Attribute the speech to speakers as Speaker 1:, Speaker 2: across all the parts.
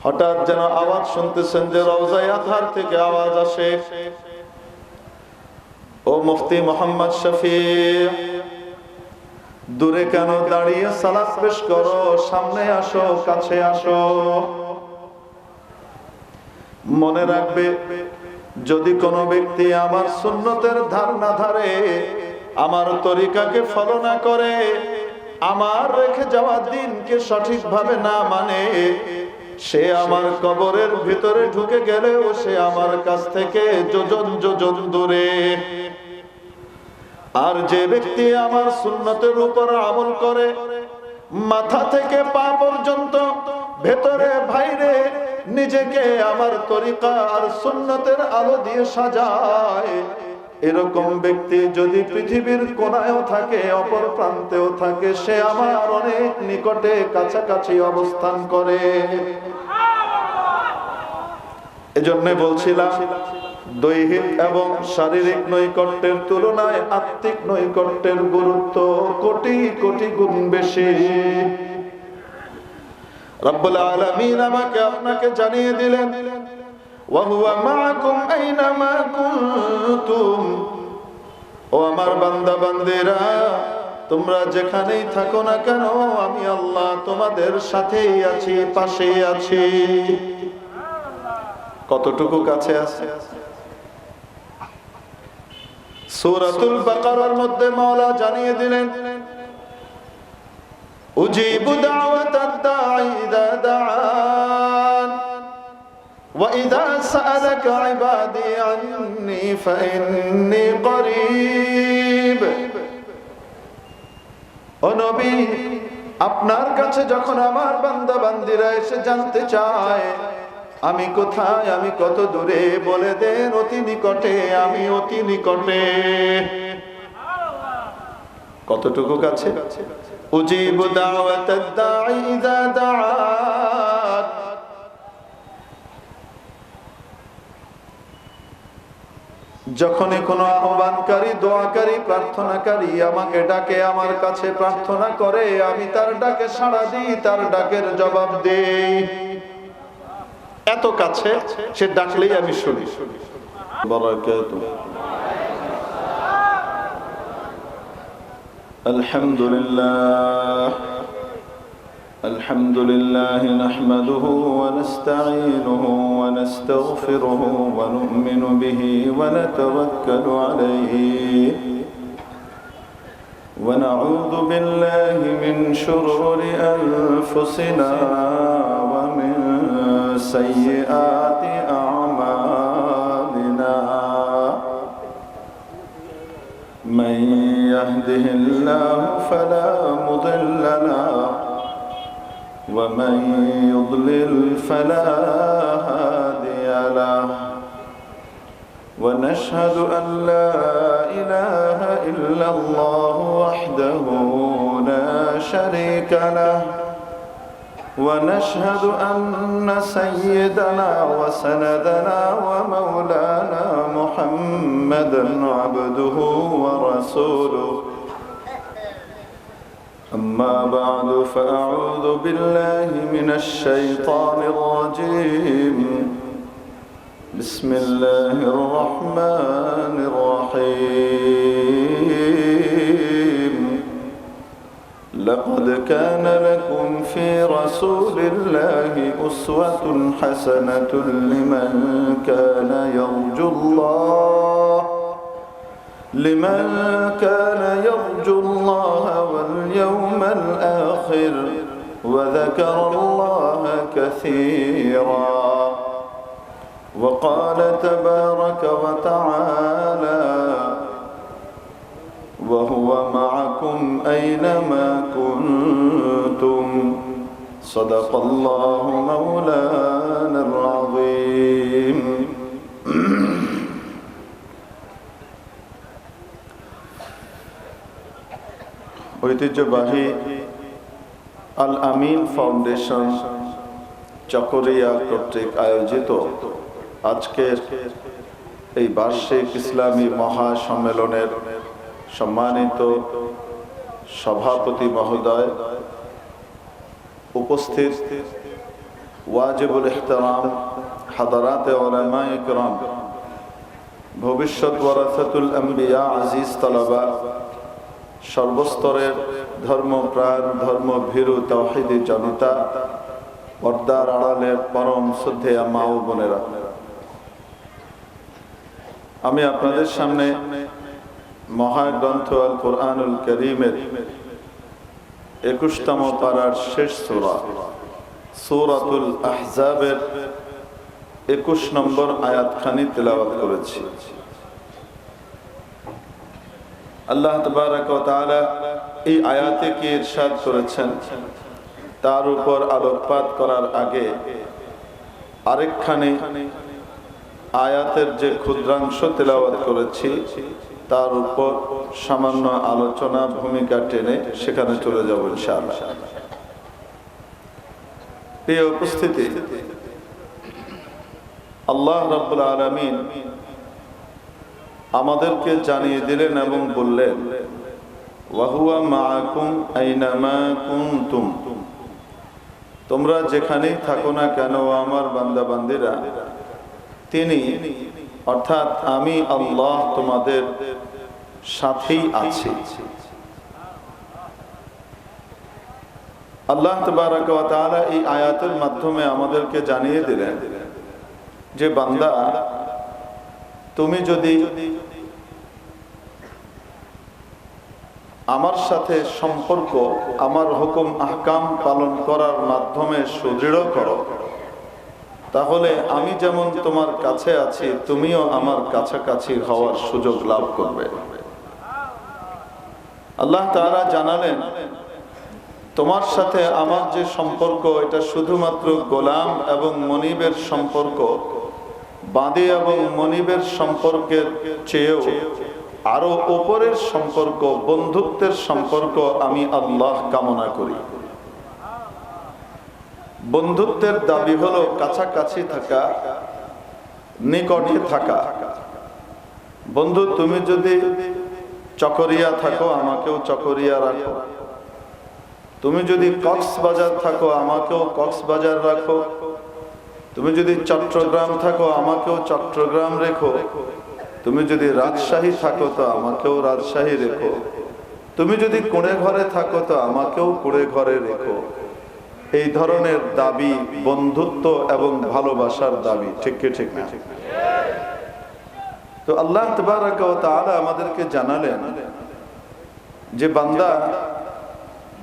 Speaker 1: হঠাৎ যেন আওয়াজ শুনতেছেন যে রওজায়ে আতহার থেকে আওয়াজ আসে, ও মুফতি মোহাম্মদ শফি, দূরে কেন দাঁড়িয়ে সালাত পেশ করো, সামনে আসো, কাছে আসো। মনে রাখবে, যদি কোনো ব্যক্তি আমার সুন্নতের ধার না ধারে, আমার তরিকাকে ফলো না করে, আমার রেখে যাওয়া দিনকে সঠিকভাবে না মানে, সে আমার কবরের ভিতরে ঢুকে গেলেও সে আমার কাছ থেকে যোজন যোজন দূরে। আর যে ব্যক্তি আমার সুন্নতের উপর আমল করে, মাথা থেকে পা পর্যন্ত, ভেতরে বাইরে নিজেকে আমার তরিকা আর সুন্নতের আলো দিয়ে সাজায়, এরকম ব্যক্তি যদি পৃথিবীর কোনায়ও থাকে, অপর প্রান্তেও থাকে, সে আমার অনেক নিকটে কাছাকাছি অবস্থান করে। এজন্য বলছিলাম, দৈহিক এবং শারীরিক নৈকট্যের তুলনায় আত্মিক নৈকট্যের গুরুত্ব কোটি কোটি গুণ বেশি। রব্বুল আলামিন আমাকে আপনাকে জানিয়ে দিলেন, ওয়া হুয়া মাআকুম আইনামা কুনতুম। ও আমার বান্দা বান্দিরা, তোমরা যেখানেই থাকো না কেন, আমি আল্লাহ তোমাদের সাথেই আছি, পাশেই আছি। কতটুকু কাছে আছে? সূরাতুল বাকারার মধ্যে মাওলা জানিয়ে দিলেন, উজিবু দাওয়াতাদ দাঈ ইযা দাআন ওয়া ইযা সাআলাকা ইবাদি আন্নী ফাইন্নী করিব। ও নবী, আপনার কাছে যখন আমার বান্দা বান্দিরা এসে জানতে চায় আমি কোথায়, আমি কত দূরে, বলে দেন অতি নিকটে, আমি অতি নিকটে। কতটুকু কাছে? উজিবু দাওয়াতাদ দাঈ ইযা দাআন। যখনই কোনো আহ্বানকারী, দোয়াকারী, প্রার্থনাকারী আমাকে ডাকে, আমার কাছে প্রার্থনা করে, আমি তার ডাকে সাড়া দিই, তার ডাকের জবাব দেই। এত কাছে, সে ডাকলেই আমি শুনি। বারাকাতুহু। আলহামদুলিল্লাহ, আলহামদুলিল্লাহ নাহমাদুহু ওয়া নাস্তাঈনুহু ওয়া নাস্তাগফিরুহু ওয়া নু'মিনু বিহি ওয়া নাতাওয়াক্কালু আলাইহি ওয়া নাউযু বিল্লাহি মিন শুরুরি আনফুসিনা ওয়া মিন سيئات أعمالنا من يهده الله فلا مضل له ومن يضلل فلا هادي له ونشهد أن لا إله إلا الله وحده لا شريك له ونشهد أن سيدنا وسندنا ومولانا محمدا عبده ورسوله أما بعد فأعوذ بالله من الشيطان الرجيم بسم الله الرحمن الرحيم لقد كان لكم في رسول الله أسوة حسنة لمن كان يرجو الله واليوم الآخر وذكر الله كثيرا وقال تبارك وتعالى وهو معكم أينما كنتم صدق الله مولانا العظيم ঐতিহ্যবাহী আল আমিন ফাউন্ডেশন চকরিয়া কর্তৃক আয়োজিত আজকের এই বার্ষিক ইসলামী মহাসম্মেলনের সম্মানিত সভাপতি মহোদয়, উপস্থিত ওয়াজিবুল ইহতিরাম হাদারাতে উলামায়ে ইকরাম, ভবিষ্যৎ ওয়ারাসাতুল আম্বিয়া, আজিজ তালাবা, সর্বস্তরের ধর্মপ্রাণ ধর্মভীরু তাওহীদি জনতা, পর্দার আড়ালের পরম শ্রদ্ধেয়া মা ও বোনেরা, আমি আপনাদের সামনে মহাগ্রন্থ আল কুরআনুল কারীমের 21তম পারার শেষ সূরা সূরাতুল আহজাবের 21 নম্বর আয়াতখানি তেলাওয়াত করেছি। আল্লাহ তাবারক ওয়া তাআলা এই আয়াতে কি ইরশাদ করেছেন তার উপর আলোকপাত করার আগে আরেকখানি আয়াতের যে ক্ষুদ্রাংশ তেলাওয়াত করেছি তার উপর সামান্য আলোচনা ভূমিকা টেনে সেখানে চলে যাব ইনশাআল্লাহ। প্রিয় উপস্থিতি, আল্লাহ রাব্বুল আলামিন আমাদেরকে জানিয়ে দিলেন এবং বললেন, ওয়া হুয়া মাআকুম আইনামা কুনতুম, তোমরা যেখানেই থাকো না কেন আমার বান্দা বান্দিরা, তিনি অর্থাৎ আমি আল্লাহ তোমাদের সাথেই আছি। আল্লাহ তাবারক ওয়া তাআলা এই আয়াতের মাধ্যমে আমাদেরকে জানিয়ে দিলেন যে বান্দা, তুমি যদি আমার সাথে সম্পর্ক আমার হুকুম আহকাম পালন করার মাধ্যমে সুদৃঢ় করো, তাহলে আমি যেমন তোমার কাছে আছি তুমিও আমার কাছাকাছি হওয়ার সুযোগ লাভ করবে। আল্লাহ তাআলা জানালেন, তোমার সাথে আমার যে সম্পর্ক এটা শুধুমাত্র গোলাম এবং মনিবের সম্পর্ক, বাদী এবং মনিবের সম্পর্কের চেয়েও আরো উপরের সম্পর্ক, বন্ধুত্বের সম্পর্ক আমি আল্লাহ কামনা করি। বন্ধুত্বের দাবি হলো কাছাকাছি থাকা, নিকটে থাকা। বন্ধু, তুমি যদি চকরিয়া থাকো আমাকেও চকরিয়া রাখো, তুমি যদি কক্সবাজার থাকো আমাকেও কক্সবাজার রাখো, তুমি যদি চট্টগ্রাম থাকো আমাকেও চট্টগ্রাম রেখো, তুমি যদি রাজশাহী থাকো তো আমাকেও রাজশাহী রেখো, তুমি যদি কুঁড়ে ঘরে থাকো তো আমাকেও কুঁড়ে ঘরে রেখো। এই ধরনের দাবি বন্ধুত্ব এবং ভালোবাসার দাবি, ঠিক কি ঠিক না? তো আল্লাহ তাবারক ওয়া তাআলা আমাদেরকে জানালেন যে বান্দা,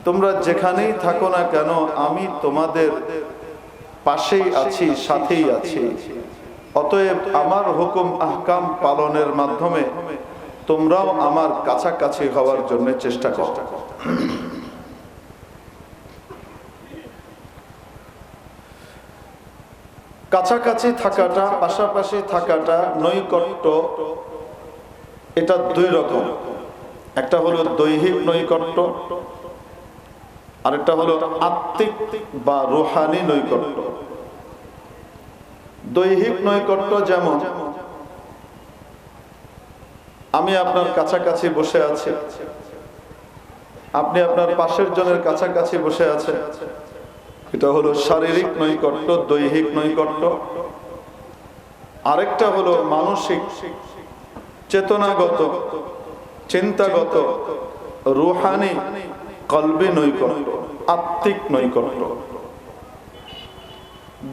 Speaker 1: তোমরা যেখানেই থাকো না কেন আমি তোমাদের পাশেই আছি, সাথেই আছি। অতএব আমার হুকুম আহকাম পালনের মাধ্যমে তোমরাও আমার কাছাকাছি হওয়ার জন্য চেষ্টা করো। কাছাকাছি থাকাটা, পাশাপাশি থাকাটা, নৈকট্য, এটা দুই রকম। একটা হলো দৈহিক নৈকট্য, আরেকটা হলো আত্মিক বা রূহানি নৈকট্য। দৈহিক নৈকট্য যেমন আমি আপনার কাছাকাছি বসে আছি, আপনি আপনার পাশের জনের কাছাকাছি বসে আছেন, এটা হলো শারীরিক নৈকট্য, দৈহিক নৈকট্য। আরেকটা হলো মানসিক, চেতনাগত, চিন্তাগত, রূহানি, কলবি নৈকট্য, আত্মিক নৈকট্য।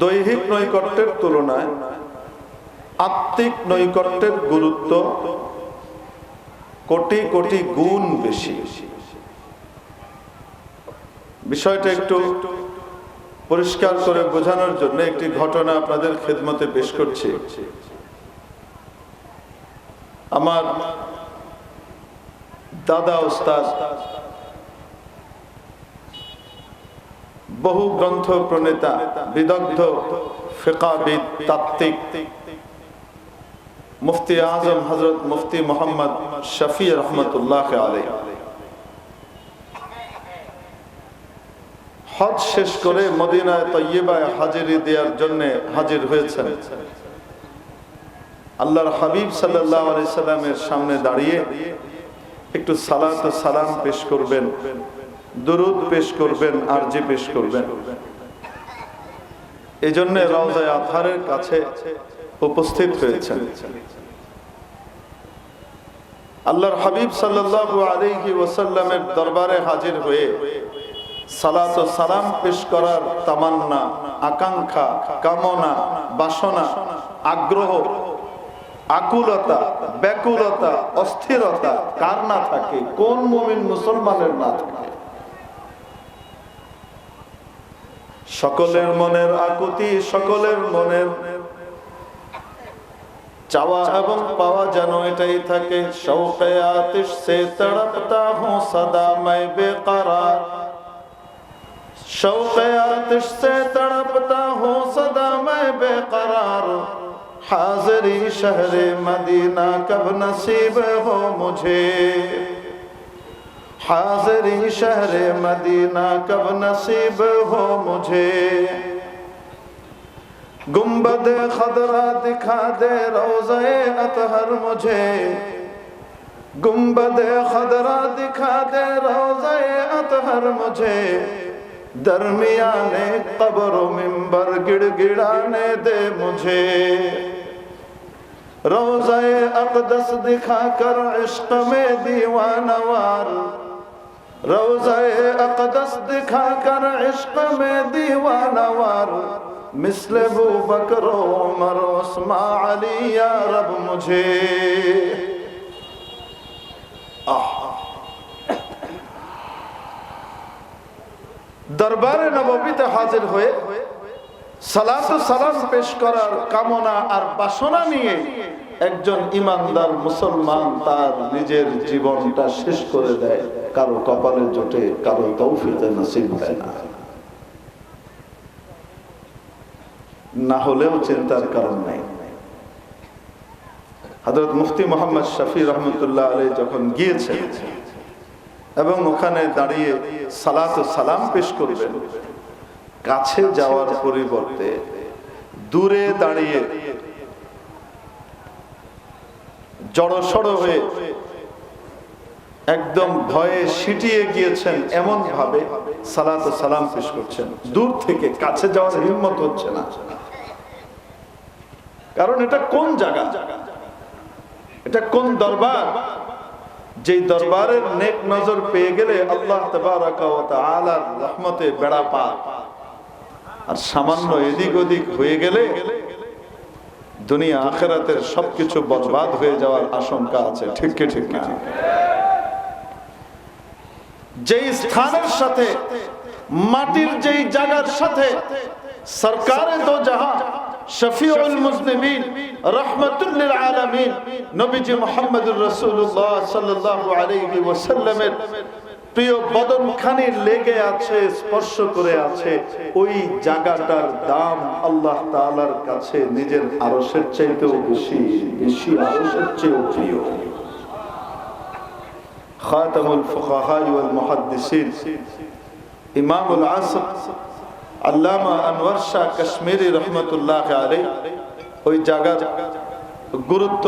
Speaker 1: দৈহিক নৈকট্যের তুলনায় আত্মিক নৈকট্যের গুরুত্ব কোটি কোটি গুণ বেশি। বিষয়টা একটু পরিষ্কার করে বোঝানোর জন্য একটি ঘটনা আপনাদের খেদমতে পেশ করছি। আমার দাদা উস্তাদ, বহু গ্রন্থ প্রণেতা, বিদগ্ধ ফিকাহবিদ, তাত্ত্বিক, মুফতি আজম হযরত মুফতি মোহাম্মদ শফি রহমতুল্লাহ আলাইহি হজ শেষ করে মদিনায় তয়্যিবায় হাজিরি দেওয়ার জন্য হাজির হয়েছেন। আল্লাহর হাবিব সাল্লাল্লাহু আলাইহি সাল্লামের সামনে দাঁড়িয়ে একটু সালাত ও সালাম পেশ করবেন, দুরুদ পেশ করবেন, আরজি পেশ করবেন। এই জন্য রওজায়ে আতহারের কাছে উপস্থিত হয়েছেন। আল্লাহর হাবিব সাল্লাল্লাহু আলাইহি ওয়াসাল্লামের দরবারে হাজির হয়ে সালাত ও সালাম পেশ করার তামান্না, আকাঙ্ক্ষা, কামনা, বাসনা, আগ্রহ, আকুলতা, ব্যাকুলতা, অস্থিরতা কার না থাকে? কোন মুমিন মুসলমানের না থাকে? সকলের মনের আকুতি, সকলের মনের চাওয়া এবং পাওয়া যেন এটাই থাকে। শৌকে আতিশ সে তড়পতা হুঁ সদা मैं बेकरार, शौक़े आतिश से तड़पता हूँ सदा मैं बेकरार, हाज़िरी शहरे मदीना कब नसीब हो मुझे, हाज़िरी शहरे मदीना कब नसीब हो मुझे, गुंबद खदरा दिखा दे रोज़े अतहर मुझे, गुंबद खदरा दिखा दे रोज़े अतहर मुझे, दरमियाने कब्र मिंबर गिड़गिड़ाने दे मुझे, रोज़े अक़दस दिखा कर इश्क़ में दीवानवार, रोज़े अक़दस दिखा कर इश्क़ में दीवानवार, मिस्ल अबू बकर उमर उस्मान अली या रब मुझे। দরবারে নববীতে হাজির হয়ে সালাত ও সালাম পেশ করার কামনা আর বাসনা নিয়ে একজন ইমানদার মুসলমান তার নিজের জীবনটা শেষ করে দেয়। কারো কপালে জোটে, কারো তৌফিকে নসিব হয় না, না হলেও চিন্তার কারণ নাই। হযরত মুফতি মুহাম্মদ শফি রহমতুল্লাহ আলাইহি যখন গিয়েছেন এবং ওখানে দাঁড়িয়ে সালাত ও সালাম পেশ করবেন, কাছে যাওয়ার পরিবর্তে দূরে দাঁড়িয়ে জড়সড় হয়ে একদম ভয়ে সিটিয়ে গিয়েছেন, এমন ভাবে সালাত ও সালাম পেশ করছেন। দূর থেকে কাছে যাওয়ার হিম্মত হচ্ছে না। কারণ এটা কোন জায়গা, এটা কোন দরবার, যেই দরবারের নেক নজর পেয়ে গেলে আল্লাহ তাবারাকা ওয়া তাআলার রহমতে বেড়া পার, আর সামান্য এদিক ওদিক হয়ে গেলে দুনিয়া আখিরাতের সবকিছু বরবাদ হয়ে যাওয়ার আশঙ্কা আছে। ঠিক কি ঠিক না? যেই স্থানের সাথে, মাটির যেই জায়গার সাথে সরকারে দো জাহান শফিউল মুজনিবিন রাহমাতুল লিল আলামিন নবীজি মুহাম্মদুর রাসূলুল্লাহ সাল্লাল্লাহু আলাইহি ওয়াসাল্লামের প্রিয় বদনখানি লেগে আছে, স্পর্শ করে আছে, ওই জায়গাটার দাম আল্লাহ তাআলার কাছে নিজের আরশের চাইতেও বেশি, বেশি আরশের চেয়েও প্রিয়। খাতামুল ফুকাহা ওয়াল মুহাদ্দিসিন ইমামুল আসর আল্লামা আনোয়ার শাহ কাশ্মীরি রহমতুল্লাহ আলাইহি ওই জায়গার গুরুত্ব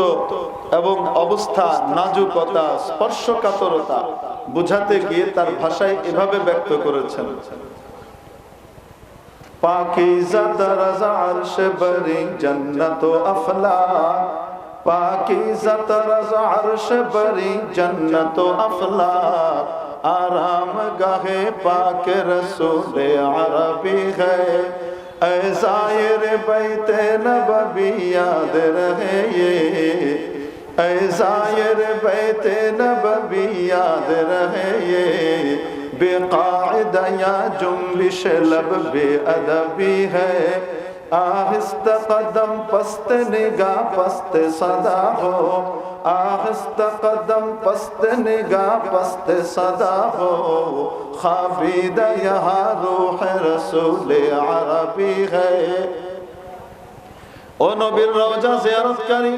Speaker 1: এবং অবস্থা, নাজুকতা, স্পর্শকাতরতা বুঝাতে গিয়ে তার ভাষায় এভাবে ব্যক্ত করেছেন: পাকিজা তারাজা আরশে বরি জান্নাত ও আফলাক, পাকিজা তারাজা আরশে বরি জান্নাত ও আফলাক, आराम गाहे पाक रसूल अरबी है, ऐ ज़ाहिर बैते नबवी याद रहे ये, ऐ ज़ाहिर बैते नबवी याद रहे ये, बेकायदा या जुम्बिश लब बेअदबी है, आहिस्ता कदम पस्त निगाह पस्त सदा हो, आहिस्ता कदम पस्त निगाह पस्त सदा हो, खाबिदा यहाँ रूह रसूल अरबी है। ओ नबीर रौजा ज़ियारतकारी,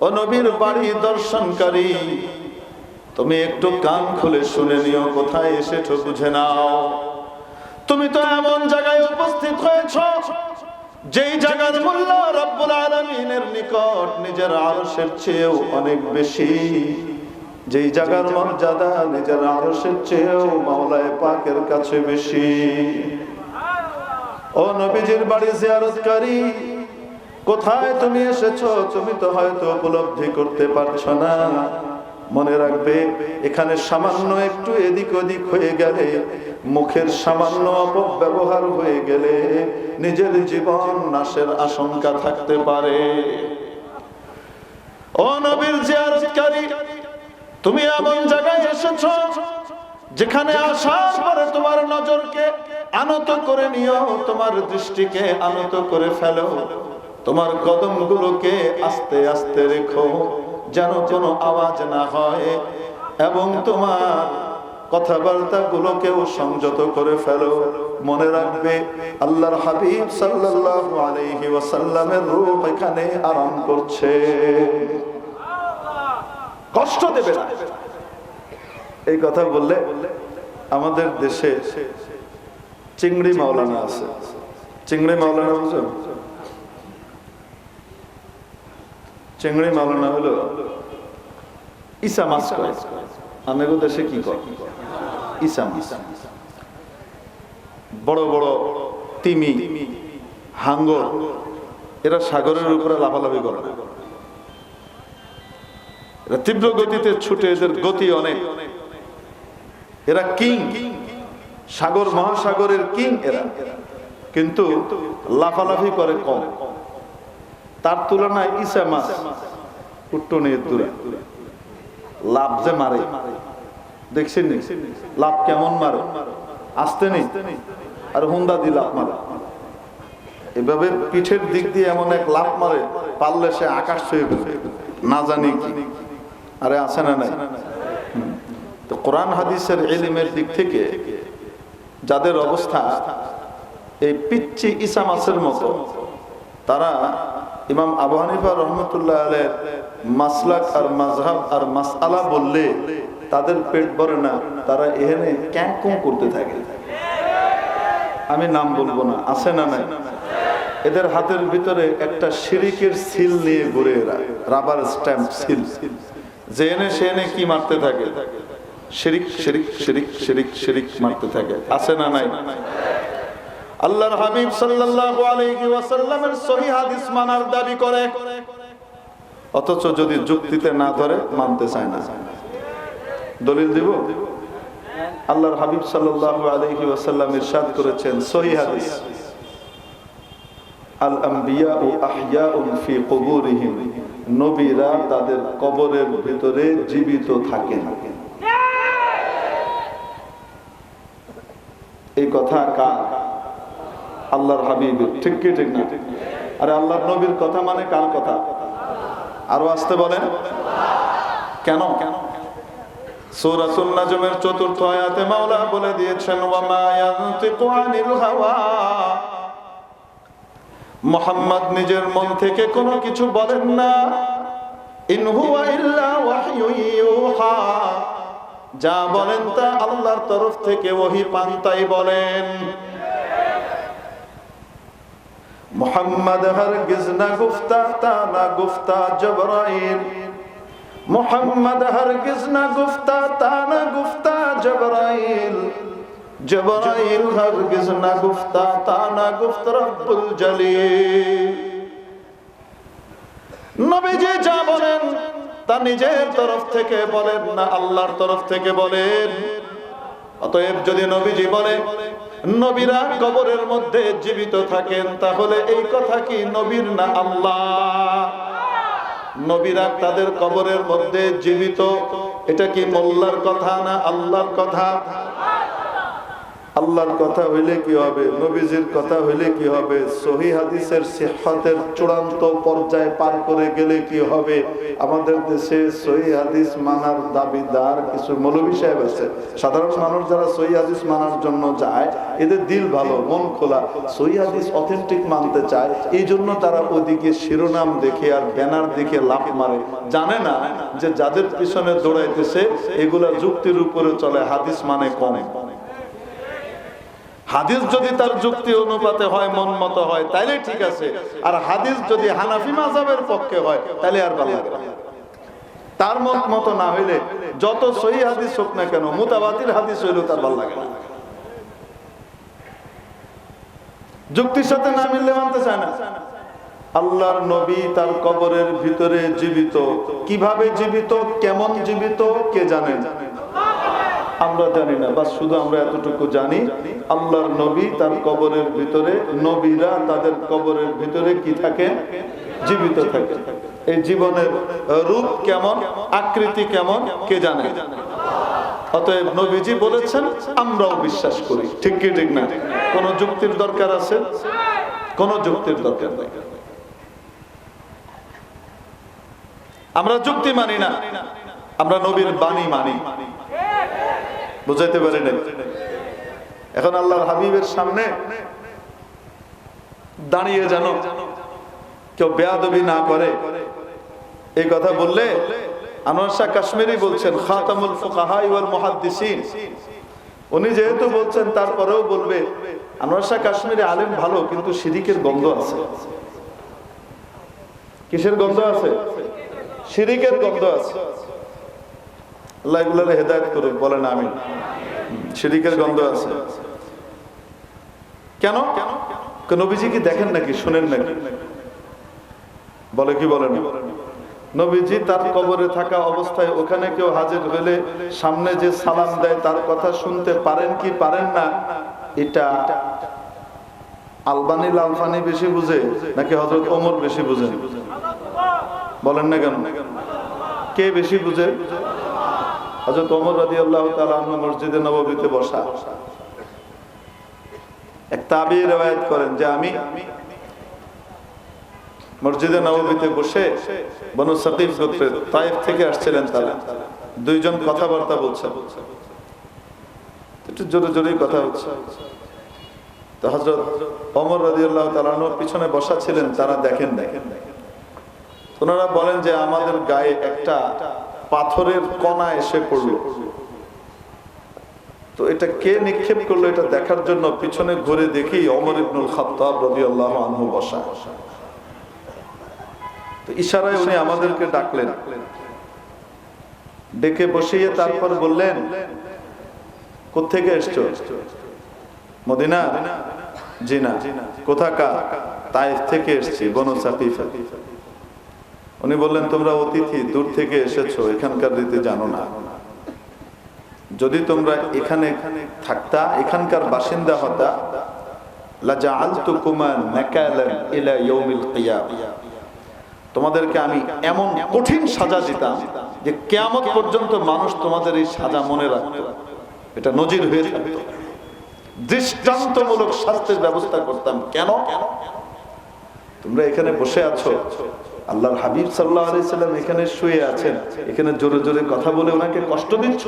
Speaker 1: ओ नबीर बाड़ी दर्शनकारी, তুমি একটু কান খুলে শুনে নিও, কোথায় এসেছো বুঝে নাও। তুমি তো এমন জায়গায় উপস্থিত হয়েছো যেই জায়গার মূল্য রব্বুল আলামিনের নিকট নিজের আরশের চেয়েও অনেক বেশি, যেই জায়গার মর্যাদা নিজের আরশের চেয়েও মাওলায়ে পাকের কাছে বেশি। ও নবীজির বাড়ি জিয়ারতকারী, কোথায় তুমি এসেছো? তুমি তো হয়তো উপলব্ধি করতে পারছো না। মনে রাখবে, এখানে সামান্য একটু এদিক ওদিক হয়ে গেলে, মুখের সামান্য অপব্যবহার হয়ে গেলে নিজের জীবন নাশের আশঙ্কা থাকতে পারে। ও নবীর জিয়ারতকারী, তুমি এমন জায়গায় এসেছো যেখানে আসার পরে তোমার নজরকে আনত করে নিও, তোমার দৃষ্টিকে আনত করে ফেলো, তোমার কদমগুলোকে আস্তে আস্তে রেখো যেন কোনো আওয়াজ না হয়, এবং তোমার কথাবার্তা গুলোকেও সংযত করে ফেলো। মনে রাখবে, আল্লাহর হাবিব সাল্লাল্লাহু আলাইহি ওয়াসাল্লামের রূহ এখানে আরাম করছে, কষ্ট দেবে না। এই কথা বললে আমাদের দেশে চিংড়ি মাওলানা আছে। চিংড়ি মাওলানা বুঝুন? চিংড়ি মাওলানা হলো ইসা মাছ করে। আমাদের দেশে কি করে? ইসা মাছ। বড় বড় তিমি, হাঙ্গর, এরা সাগরের উপরে লাফালাফি করে না, এরা তীব্র গতিতে ছুটে, এদের গতি অনেক। এরা কিং, সাগর মহাসাগরের কিং এরা, কিন্তু লাফালাফি করে কম। তার তুলনায় ইসা মাছ উট্টনের দূরে লাভ যে মারে, দেখছেন লাভ কেমন মারে? আসতে নেই আর হুন্দা দিয়ে লাভ মারে, এভাবে পিঠের দিক দিয়ে এমন এক লাভ মারে, পারলে সে আকাশ ছুঁয়ে ফেলবে, না জানি কি। আরে আছে না নাই? তো কোরআন হাদিসের ইলমের দিক থেকে যাদের অবস্থা এই পিচ্চি ইসা মাছের মতো, তারা ইমাম আবু হানিফা রহমতুল্লাহ আলাইহির মাসলাক আর মাযহাব আর মাসআলা বললে তাদের পেট ভরে না, তারা এখানে ক্যাঁকু করতে থাকে। আমি নাম বলবো না, আছে না নাই? এদের হাতের ভিতরে একটা শিরিকের সিল নিয়ে ঘুরে, এরা রাবার স্ট্যাম্প সিল, যে এনে সে এনে কি মারতে থাকে? শিরিক শিরিক শিরিক শিরিক শিরিক মারতে থাকে, আছে না নাই? আল্লাহর হাবিব সাল্লাল্লাহু আলাইহি ওয়াসাল্লামের সহিহ হাদিস মানার দাবি করে, অথচ যদি যুক্তিতে না ধরে মানতে চায় না। দলিল দিব? আল্লাহর হাবিব সাল্লাল্লাহু আলাইহি ওয়াসাল্লাম ইরশাদ করেছেন, সহিহ হাদিস, আল আম্বিয়াউ আহইয়াউন ফি কুবুরিহিম, নবীরা তাদের কবরের ভিতরে জীবিত থাকেন। এই কথা কার? আল্লাহর হাবিবের। ঠিক কি ঠিক না? আরে আল্লাহর নবীর কথা মানে কার কথা? আরো আসতে বলেন। কেন? সূরাতুন নাজমের ৪র্থ আয়াতে মাওলা বলে দিয়েছেন, ওয়া মা ইয়ানতিকু আনিল হাওয়া, মুহাম্মদ নিজের মন থেকে কোনো কিছু বলেন না, ইন হুয়া ইল্লা ওয়াহয়ু ইউহা, যা বলেন তা আল্লাহর তরফ থেকে ওহী পান তাই বলেন। মুহাম্মদ হরগিজ না গুফতা তা না গুফতা জিবরাইল, মুহাম্মদ হরগিজ না গুফতা তা না গুফতা জিবরাইল, জিবরাইল হরগিজ না গুফতা তা না গুফতা রব্বুল জলিল। নবীজি যা বলেন তা নিজের তরফ থেকে বলেন না, আল্লাহর তরফ থেকে বলেন। অতএব যদি নবীজি বলে নবীরা কবরের মধ্যে জীবিত থাকেন, তাহলে এই কথা কি নবীর না আল্লাহ? নবীরা তাদের কবরের মধ্যে জীবিত, এটা কি মোল্লার কথা না আল্লাহর কথা? আল্লাহর কথা হইলে কি হবে? নবীজির কথা হইলে কি হবে? সহিহ হাদিসের সিহহাতের চূড়ান্ত পর্যায়ে পার করে গেলে কি হবে? আমাদের দেশে সহিহ হাদিস মানার দাবিদার কিছু মৌলভী সাহেব আছে। সাধারণ মানুষ যারা সহিহ হাদিস মানার জন্য যায়, এদের দিল ভালো, মন খোলা, সহিহ হাদিস অথেন্টিক মানতে চায়, এই জন্য তারা ওদিকে শিরোনাম দেখে আর ব্যানার দেখে লাফ মারে। জানে না যে যাদের পিছনে দৌড়াইতেছে এগুলা যুক্তির উপরে চলে, হাদিস মানে কম। হাদিস যদি তার যুক্তি অনুপাতে হয়, মন মতো হয়, তাইলে ঠিক আছে। আর হাদিস যদি হানাফি মাযহাবের পক্ষে হয়, তাইলে আর ভালো লাগে না। তার মত মতো না হইলে যত সহিহ হাদিস হোক না কেন, মুতাওয়াতির হাদিস হইলেও তার ভালো লাগে না। যুক্তির সাথে না মিললে মানতে চায় না। আল্লাহর নবী তার কবরের ভিতরে জীবিত, কিভাবে জীবিত, কেমন জীবিত কে জানেন? আমরা জানি না, বাস শুধু আমরা এতটুকু জানি আল্লাহর নবী তার কবরের ভিতরে, নবীরা তাদের কবরের ভিতরে কি থাকে? জীবিত থাকে। এই জীবনের রূপ কেমন, আকৃতি কেমন কে জানে? অতএব নবীজি বলেছেন, আমরাও বিশ্বাস করি। ঠিক কি ঠিক না? কোন যুক্তির দরকার আছে? কোন যুক্তির দরকার নেই। আমরা যুক্তি মানি না, আমরা নবীর বাণী মানি। বুঝাইতে পারি না? এখন আল্লাহর হাবিবের সামনে দাঁড়িয়ে যেন কেউ বেয়াদবি না করে, এই কথা বললে আনোয়ার শাহ কাশ্মীরি বলছেন, খাতামুল ফুকাহা ওয়াল মুহাদ্দিসিন, উনি যেহেতু বলছেন তারপরেও বলবে আনোয়ার শাহ কাশ্মীরি আলেম ভালো, কিন্তু শিরিকের গন্ধ আছে। কিসের গন্ধ আছে? শিরিকের গন্ধ আছে। আল্লাহ এগুলোর হেদায়েত করুক, বলেন আমিন। শিরিকের গন্ধ আছে কেন? নবীজি কি দেখেন নাকি, শুনেন নাকি? বলে কি বলেন? নবীজি তার কবরে থাকা অবস্থায় ওখানে কেউ হাজির হলে সামনে যে সালাম দেয় তার কথা শুনতে পারেন কি পারেন না? এটা আলবানি লালফানি বেশি বুঝে নাকি হযরত ওমর বেশি বুঝেন? বলেন না কেন? কে বেশি বুঝে? হযরত ওমর রাদিয়াল্লাহু তাআলা আনহু মসজিদে নববীতে বসা। এক তাবী রওয়ায়াত করেন যে আমি মসজিদে নববীতে বসে, বনু সাকিফ গোত্রের তায়েফ থেকে আসছিলেন তারা, দুইজন কথাবার্তা বলছেন, একটু জোরে জোরেই কথা হচ্ছে। তো হযরত ওমর রাদিয়াল্লাহু তাআলা আনহু পিছনে বসা ছিলেন, তারা দেখেন না। ওনারা বলেন যে আমাদের গায়ে একটা পাথরের কণা এসে পড়লো, তো এটা কে নিক্ষেপ করলো এটা দেখার জন্য পিছনে ঘুরে দেখি ওমর ইবনুল খাত্তাব রাদিয়াল্লাহু আনহু বসা। তো ইশারায় উনি আমাদেরকে ডাকলেন, ডেকে বসিয়ে তারপর বললেন, কোত্থেকে এসছো? মদিনা? জি না। কোথাকার? তায়েফ থেকে এসেছি, বনু সাকিফ। উনি বললেন, তোমরা অতিথি, দূর থেকে এসেছো, এখানকার রীতি জানো না। যদি তোমরা এখানে থাকতা, এখানকার বাসিন্দা হতা, লাজআলতুকুমা নাকালান ইলা ইয়াউমিল কিয়ামা, তোমাদেরকে আমি এমন কঠিন সাজা দিতাম যে কিয়ামত পর্যন্ত মানুষ তোমাদের এই সাজা মনে রাখত, এটা নজির হয়ে থাকতো। দৃষ্টান্তমূলক শাস্তির ব্যবস্থা করতাম। কেন? তোমরা এখানে বসে আছো, আল্লাহর হাবিব সাল্লাল্লাহু আলাইহি সাল্লাম এখানে শুয়ে আছেন, এখানে জোরে জোরে কথা বলে ওনাকে কষ্ট দিচ্ছ।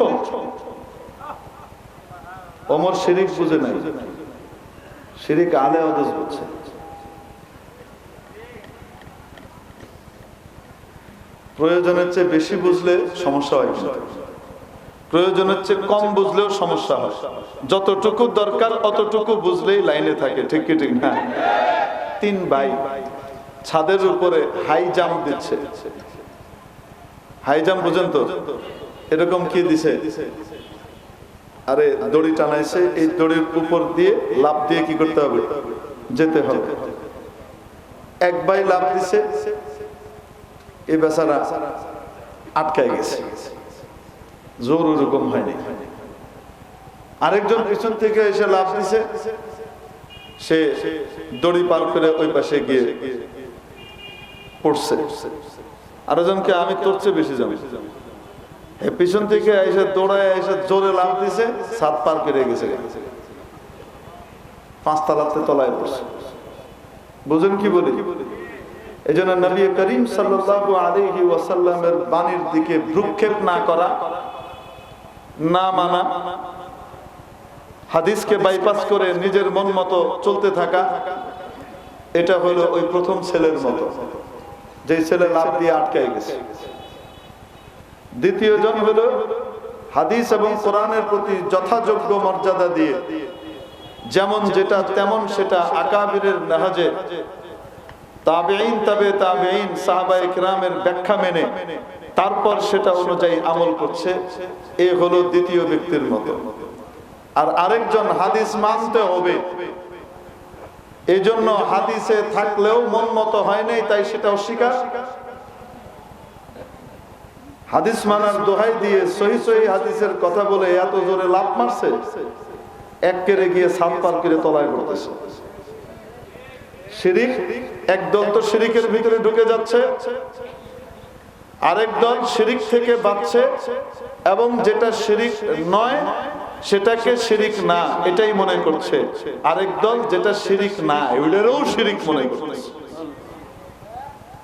Speaker 1: ওমর শিরিক বুঝে নাই, শিরিক আলে হাদিস বুঝছে। প্রয়োজনের চেয়ে বেশি বুঝলে সমস্যা হয়, প্রয়োজনের চেয়ে কম বুঝলেও সমস্যা হয়। যতটুকু দরকার অতটুকু বুঝলেই লাইনে থাকে। ঠিক কি ঠিক না? তিন ভাই ছাদের উপরে হাই জাম্প দিচ্ছে। হাই জাম্প বুঝেন তো? এরকম কি দিছে, আরে দড়ি টানাইছে, এই দড়ির উপর দিয়ে লাফ দিয়ে কি করতে হবে? যেতে হবে। এক ভাই লাফ দিছে, এই বেচারা আটকায় গেছে, জোর ওরকম হয়নি। আরেকজন পিছন থেকে এসে লাফ দিছে, সে দড়ি পার করে ওই পাশে গিয়ে পড়ছে। আরেকজনকে আমি তোর চেয়ে বেশি যাবো, পিছন থেকে এসে দৌড়ায় এসে জোরে লাফ দিছে, ছাদ পার করে গেছে, 5 তলাতে তলায় পড়ছে। বুঝেন কি বলি? এই জন্য নবী করিম সাল্লাল্লাহু আলাইহি ওয়াসাল্লামের বাণীর দিকে ভ্রুক্ষেপ না করা, না মানা, হাদিসকে বাইপাস করে নিজের মন মতো চলতে থাকা, এটা হলো ওই প্রথম ছেলের মতো, যে ছেলে লাফ দিয়ে আটকায় গেছে। দ্বিতীয় জন হলো হাদিস এবং কোরআনের প্রতি যথাযোগ্য মর্যাদা দিয়ে, যেমন যেটা তেমন সেটা, আকাবিরের নাহাজে, তাবেঈন, তাবে তাবেঈন, সাহাবায়ে কিরামের ব্যাখ্যা মেনে তারপর সেটা অনুযায়ী আমল করছে, এ হলো দ্বিতীয় ব্যক্তির মতো। আর আরেকজন হাদিস মানতে হবে, এই জন্য হাদিসে থাকলেও মন মতো হয় নাই, তাই সেটা অস্বীকার। হাদিস মানার দোহাই দিয়ে সহি সহি হাদিসের কথা বলে এত জোরে লাফ মারছে, এক কেড়ে গিয়ে সাত পার করে তলায় পড়তেছে। শিরিক, একদল তো শিরিকের ভিতরে ঢুকে যাচ্ছে, আরেক দল শিরিক থেকে বাঁচছে, এবং যেটা শিরিক নয় সেটাকে শিরিক না এটাই মনে করছে। আরেক দল যেটা শিরিক না ওইটারও শিরিক মনে করছে।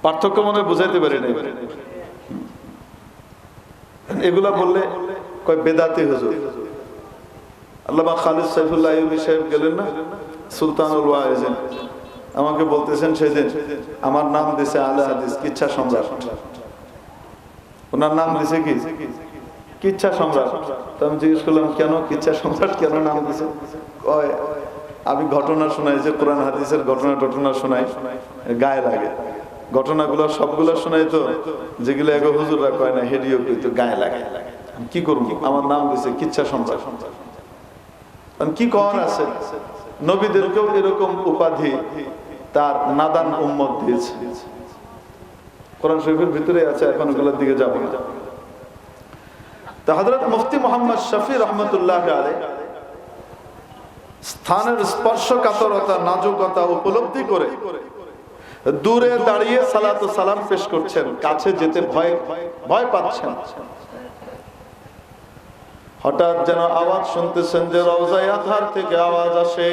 Speaker 1: পার্থক্য মনে বুঝাইতে পারি না। এগুলা বললে কয় বেদাতি হুজুর। আল্লামা খালিদ সাইফুল্লাহ আইয়ুবী সাহেব গেলেন না সুলতানুল ওয়াইজিন, আমাকে বলতেছেন সেদিন আমার নাম দিছে আলে হাদিস কিচ্ছা সম্রাট। ওনার নাম দিছে কি কিচ্ছা সম্রাট। তো আমি জিজ্ঞেস করলাম কেন কিচ্ছা সম্রাট কেন নাম দিছে? আমি ঘটনা শোনাই, যে কোরআন হাদিসের ঘটনা শোনাই, গায়ে লাগে। ঘটনাগুলো সবগুলো শোনাই তো, যেগুলো এগো হুজুররা কয় না হেডিও কিন্তু গায়ে লাগে। কি করবো, আমার নাম দিছে কিচ্ছা সম্রাট। কি কর আছে, নবীদেরকেও এরকম উপাধি তার নাদান উম্মত দিয়েছে। কোরআন শরীফের ভিতরে আছে, এখন ওগুলোর দিকে যাব না। তা হযরত মুফতি মুহাম্মদ শফি রহমতুল্লাহ আলাইহি স্থানের স্পর্শকাতরতা নাজুকতা উপলব্ধি করে দূরে দাঁড়িয়ে সালাত ও সালাম পেশ করছেন, কাছে যেতে ভয় পাচ্ছেন। হঠাৎ যেন আওয়াজ শুনতেছেন যে রওজায়ে আতহার থেকে আওয়াজ আসে,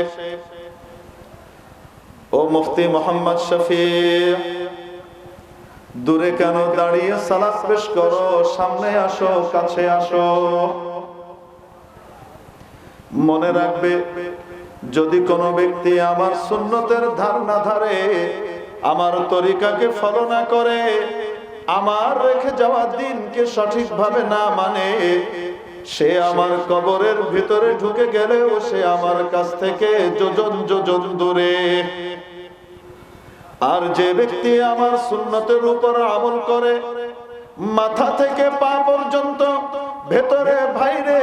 Speaker 1: ও মুফতি মুহাম্মদ শফি, দূরে কেন দাঁড়িয়ে সালাত পেশ করো, সামনে আসো, কাছে আসো। মনে রাখবে, যদি কোনো ব্যক্তি আমার সুন্নতের ধার না ধারে, আমার তরিকাকে ফলো না করে, আমার রেখে যাওয়া দিনকে সঠিকভাবে না মানে, সে আমার কবরের ভিতরে ঢুকে গেলেও সে আমার কাছ থেকে যোজন যোজন দূরে। আর যে ব্যক্তি আমার সুন্নতের উপর আমল করে, মাথা থেকে পা পর্যন্ত ভেতরে বাইরে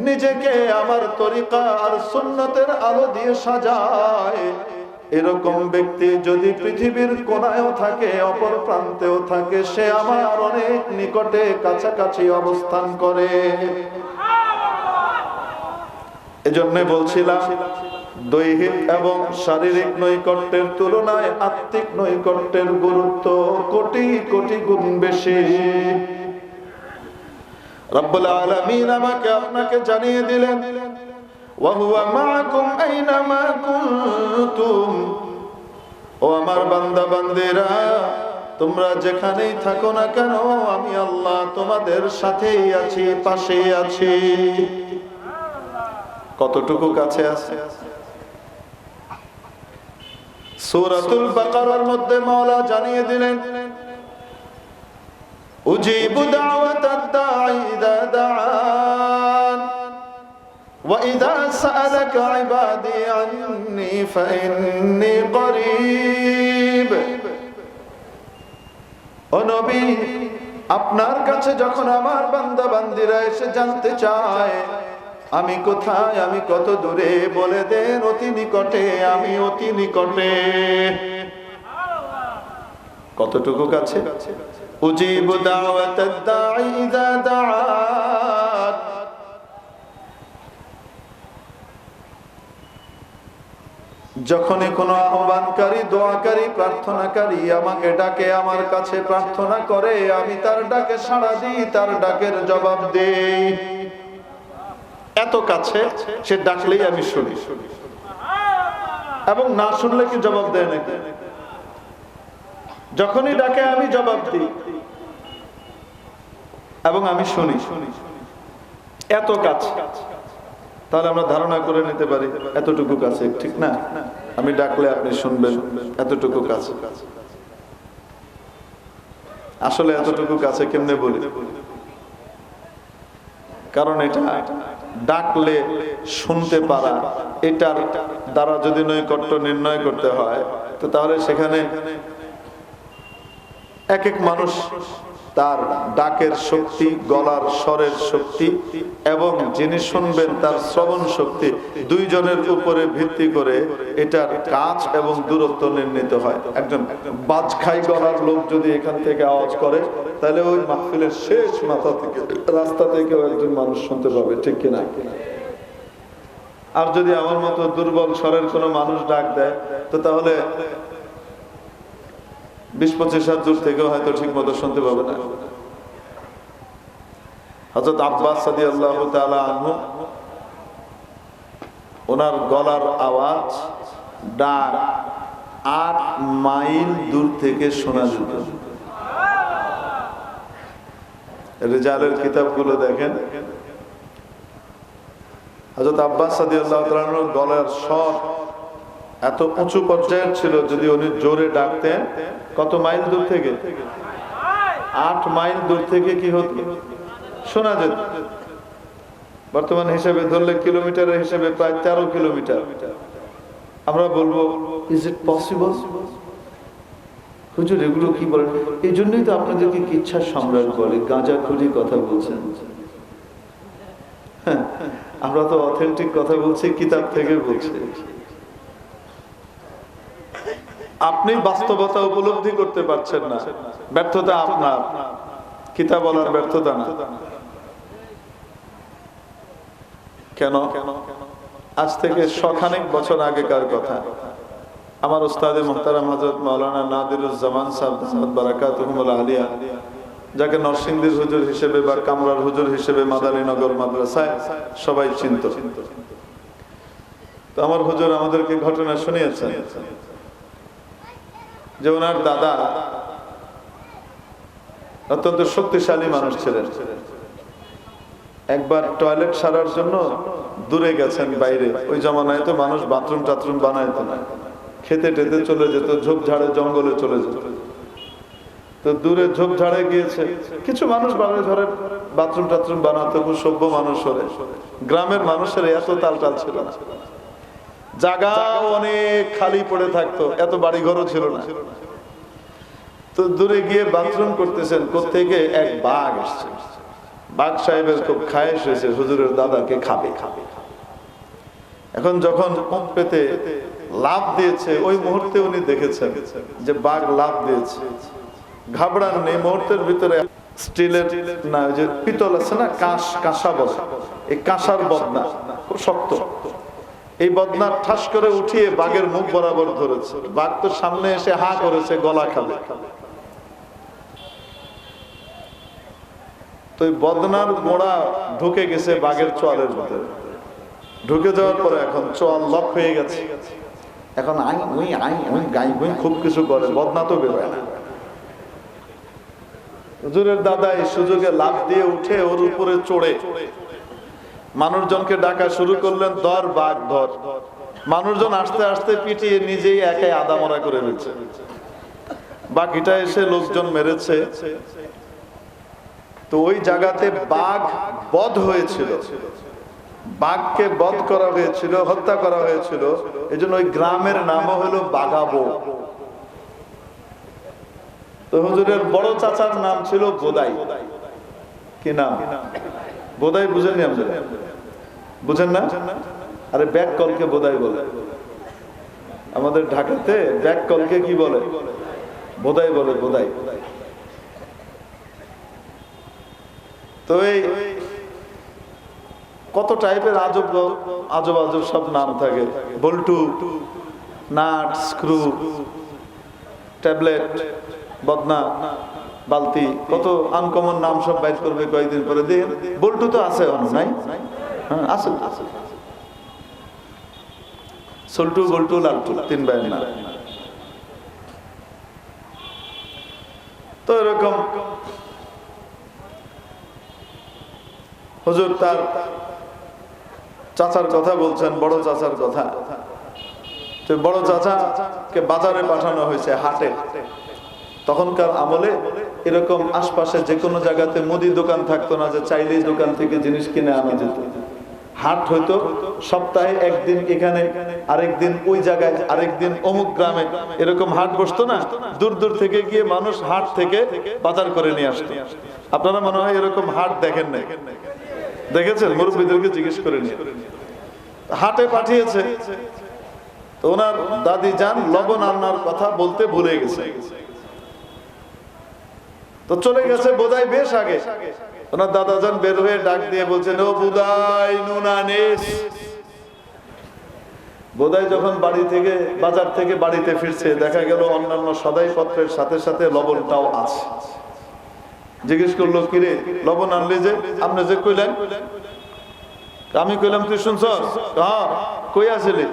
Speaker 1: নিজেকে আমার তরিকা আর সুন্নতের আলো দিয়ে সাজায়, এরকম ব্যক্তি যদি পৃথিবীর কোনায়ও থাকে, অপর প্রান্তেও থাকে, সে আমার অনেক নিকটে কাছাকাছি অবস্থান করে। এজন্য বলছিলাম, দৈহিক এবং শারীরিক নৈকট্যের তুলনায় আত্মিক নৈকট্যের গুরুত্ব কোটি কোটি গুণ বেশি। রব্বুল আলামিন আমাকে আপনাকে জানিয়ে দিলেন, ওয়া হুয়া মাআকুম আইনামা কুনতুম। ও আমার বান্দা বান্দিরা, তোমরা যেখানেই থাকো না কেন, আমি আল্লাহ তোমাদের সাথেই আছি, পাশেই আছি। কতটুকু কাছে আছে? সূরাতুল বাকারার মধ্যে মাওলা জানিয়ে দিলেন, উজিবু দাওয়াতাদ দাঈ ইযা দাআন ওয়া ইযা সাআলাকা ইবাদি আন্নী ফাইন্নী করিব। ও নবী, আপনার কাছে যখন আমার বান্দা বান্দিরা এসে জানতে চায় আমি কোথায়, আমি কত দূরে, বলে দেন অতি নিকটে, আমি অতি নিকটে। কতটুকু কাছে? উজিবু দাওয়াতাদ দাঈ ইযা দাআন। যখনই কোনো আহ্বানকারী, দোয়াকারী, প্রার্থনাকারী আমাকে ডাকে, আমার কাছে প্রার্থনা করে, আমি তার ডাকে সাড়া দিই, তার ডাকের জবাব দেই। এত কাছে, সে ডাকলেই আমি শুনি, এবং না শুনলে কি জবাব দেয় নাকি? যখনই ডাকে আমি জবাব দিই এবং আমি শুনি। এত কাছে, তাহলে আমরা ধারণা করে নিতে পারি এতটুকু কাছে, ঠিক না? আমি ডাকলে আপনি শুনবেন, এতটুকু কাছে। আসলে এতটুকু কাছে কেমনে বলি? কারণ এটা ডাকলে শুনতে পারা, এটার দ্বারা যদি নৈকট্য নির্ণয় করতে হয়, তো তাহলে সেখানে এক এক মানুষ তার ডাকের শক্তি, গলার স্বরের শক্তি এবং যিনি শুনবেন তার শ্রবণ শক্তি, দুইজনের উপরে ভিত্তি করে এটার কাজ এবং দূরত্ব নির্ণীত হয়। একজন বাজখাই গলার লোক যদি এখান থেকে আওয়াজ করে, তাহলে ওই মাহফিলের শেষ মাথা থেকে, রাস্তা থেকেও একজন মানুষ শুনতে পাবে, ঠিক কিনা? আর যদি আমার মতো দুর্বল স্বরের কোনো মানুষ ডাক দেয়, তো তাহলে 20-25 হাত দূর থেকেও হয়তো ঠিক মতো শুনতে পাবে না। হযরত আব্বাস রাদিয়াল্লাহু তাআলা আনহু, ওনার গলার আওয়াজ, ডাক 8 মাইল দূর থেকে শোনা যেত। রিজালের কিতাবগুলো দেখেন, হযরত আব্বাস রাদিয়াল্লাহু তাআলা আনহুর গলার স্বর এত উঁচু পর্যায়ের ছিল, যদি উনি জোরে ডাকতেন, কত মাইল দূর থেকে? 8 মাইল দূর থেকে কি হতো? শোনা যেত। বর্তমান হিসেবে ধরলে কিলোমিটারের হিসেবে প্রায় 13 কিলোমিটার। আমরা বলবো, ইজ ইট পসিবল? হুজুর এগুলো কি বলেন? এই জন্যই তো আপনাদেরকে কিচ্ছা সম্রাট বলে, গাঁজাখুরি কথা বলছেন। হ্যাঁ, আমরা তো অথেন্টিক কথা বলছি, কিতাব থেকে বলছি। আপনি বাস্তবতা উপলব্ধি করতে পারছেন না, ব্যর্থতা আপনার, কিতাব বলার ব্যর্থতা না। কেন? আজ থেকে শখানেক বছর আগেকার কথা। আমার উস্তাদে মুহতারাম হযরত মাওলানা নাদিরুজ্জামান সাহেব দামাত বারাকাতুহুল আলিয়া, যাকে নরসিংদীর হুজুর হিসেবে বা কামরার হুজুর হিসেবে মাদানীনগর মাদ্রাসায় সবাই চিনত। তো আমার হুজুর আমাদেরকে ঘটনা শুনিয়েছেন যে ওনার দাদা অত্যন্ত শক্তিশালী মানুষ ছিলেন। একবার টয়লেট সারার জন্য দূরে গেছেন বাইরে। ওই জমানায় তো মানুষ বাথরুম টাথরুম বানাইতো না, খেতে টেতে চলে যেত, ঝোপঝাড়ে জঙ্গলে চলে যেত। তো দূরে ঝোপঝাড়ে গিয়েছে, কিছু মানুষ ঘরে বাথরুম টাথরুম বানাতো, খুব সভ্য মানুষ হলে। গ্রামের মানুষের এত তালটাল ছিল না, জায়গা অনেক খালি পড়ে থাকতো, এত বাড়ি ঘরও ছিল না। তো দূরে গিয়ে বাথরুম করতেছেন, কোত্থেকে এক বাঘ আসছে। বাঘ সাহেবের খুব খায়েশ হয়েছে হুজুরের দাদাকে খাবে। এখন যখন মুখ পেতে লাফ দিয়েছে, ওই মুহূর্তে উনি দেখেছেন যে বাঘ লাফ দিয়েছে। ঘাবড়ান নেই, মুহূর্তের ভিতরে স্টিলের না, যে পিতল আছে না, কাঁসা বলে, এই কাঁসার বদনা খুব শক্ত, এই বদনা ঠাস করে উঠিয়ে বাঘের মুখ বরাবর ধরেছে। বাঘ তো সামনে এসে হা করেছে, গলা খাবে। তো এই বদনার মোড়া ঢুকে গেছে বাঘের চোয়ালের ভিতরে। ঢুকে যাওয়ার পরে এখন চোয়াল লক হয়ে গেছে। এখন খুব কিছু করে, বদনা তো বেরোয় না। হুজুরের দাদা এই সুযোগে লাফ দিয়ে উঠে ওর উপরে চড়ে মানুষজনকে ডাকা শুরু করলেন, ধর বাঘ ধর। মানুষজন আস্তে আস্তে পিটিয়ে নিজেই একাই আদামরা করে ফেলছে। বাকিটা এসে লোকজন মেরেছে। তো ওই জায়গাতে বাঘ বধ হয়েছিল, বাঘকে বধ করা হয়েছিল, হত্যা করা হয়েছিল। এই জন্য ওই গ্রামের নামও হলো বাঘাবো। তো হুজুরের বড় চাচার নাম ছিল বোদাই। কি নাম? বোদাই। বুঝেননি আপনারা? বুঝেন না? আরে ব্যাক কলকে বোদাই বলে। আমাদের ঢাকাতে ব্যাক কলকে কি বলে? বোদাই বলে, বোদাই। তো এই কত টাইপের আজব আজব আজব সব নাম থাকে। বল্টু, নাট, স্ক্রু, ট্যাবলেট, বদনা, বালতি, কত আনকমন নাম সব বাইর করবে কয়েকদিন পরে। দেখেন বল্টু তো আছে, নাই? হ্যাঁ আছে। সল্টু, বল্টু, লালটু, 3 ভাইয়ের নাম। তো এরকম হুজুর তার চাচার কথা বলছেন, বড় চাচার কথা। তো বড় চাচাকে বাজারে পাঠানো হয়েছে, হাটে। তখনকার আমলে এরকম আশপাশে যে কোনো জায়গাতে মুদি দোকান থাকতো না যে চাইলেই দোকান থেকে জিনিস কিনে আনা যেত। হাট হইতো সপ্তাহে একদিন এখানে, আরেকদিন ওই জায়গায়, আরেকদিন অমুক গ্রামে, এরকম হাট বসতো না। দূর দূর থেকে গিয়ে মানুষ হাট থেকে বাজার করে নিয়ে আসতো। আপনারা মনে হয় এরকম হাট দেখেন নাই, দেখেছেন? মুরব্বীদেরকে জিজ্ঞেস করে নিয়ে হাটে পাঠিয়েছে। তো ওনার দাদি যান লবণ আনার কথা বলতে ভুলে গেছে, তো চলে গেছে বোধহয় বেশ আগে। ওনার দাদা যান বের হয়ে ডাক দিয়ে বলছেন, ও বুদাই নুন আনিস। বোধহয় যখন বাড়ি থেকে, বাজার থেকে বাড়িতে ফিরছে, দেখা গেল অন্যান্য সদাই পত্রের সাথে সাথে লবণটাও আছে। জিজ্ঞেস করলো, কিরে লবণ আনলি যে? আপনি যে কইলেন। আমি কইলাম তুই শুনছ? হ্যাঁ। কই আসলি?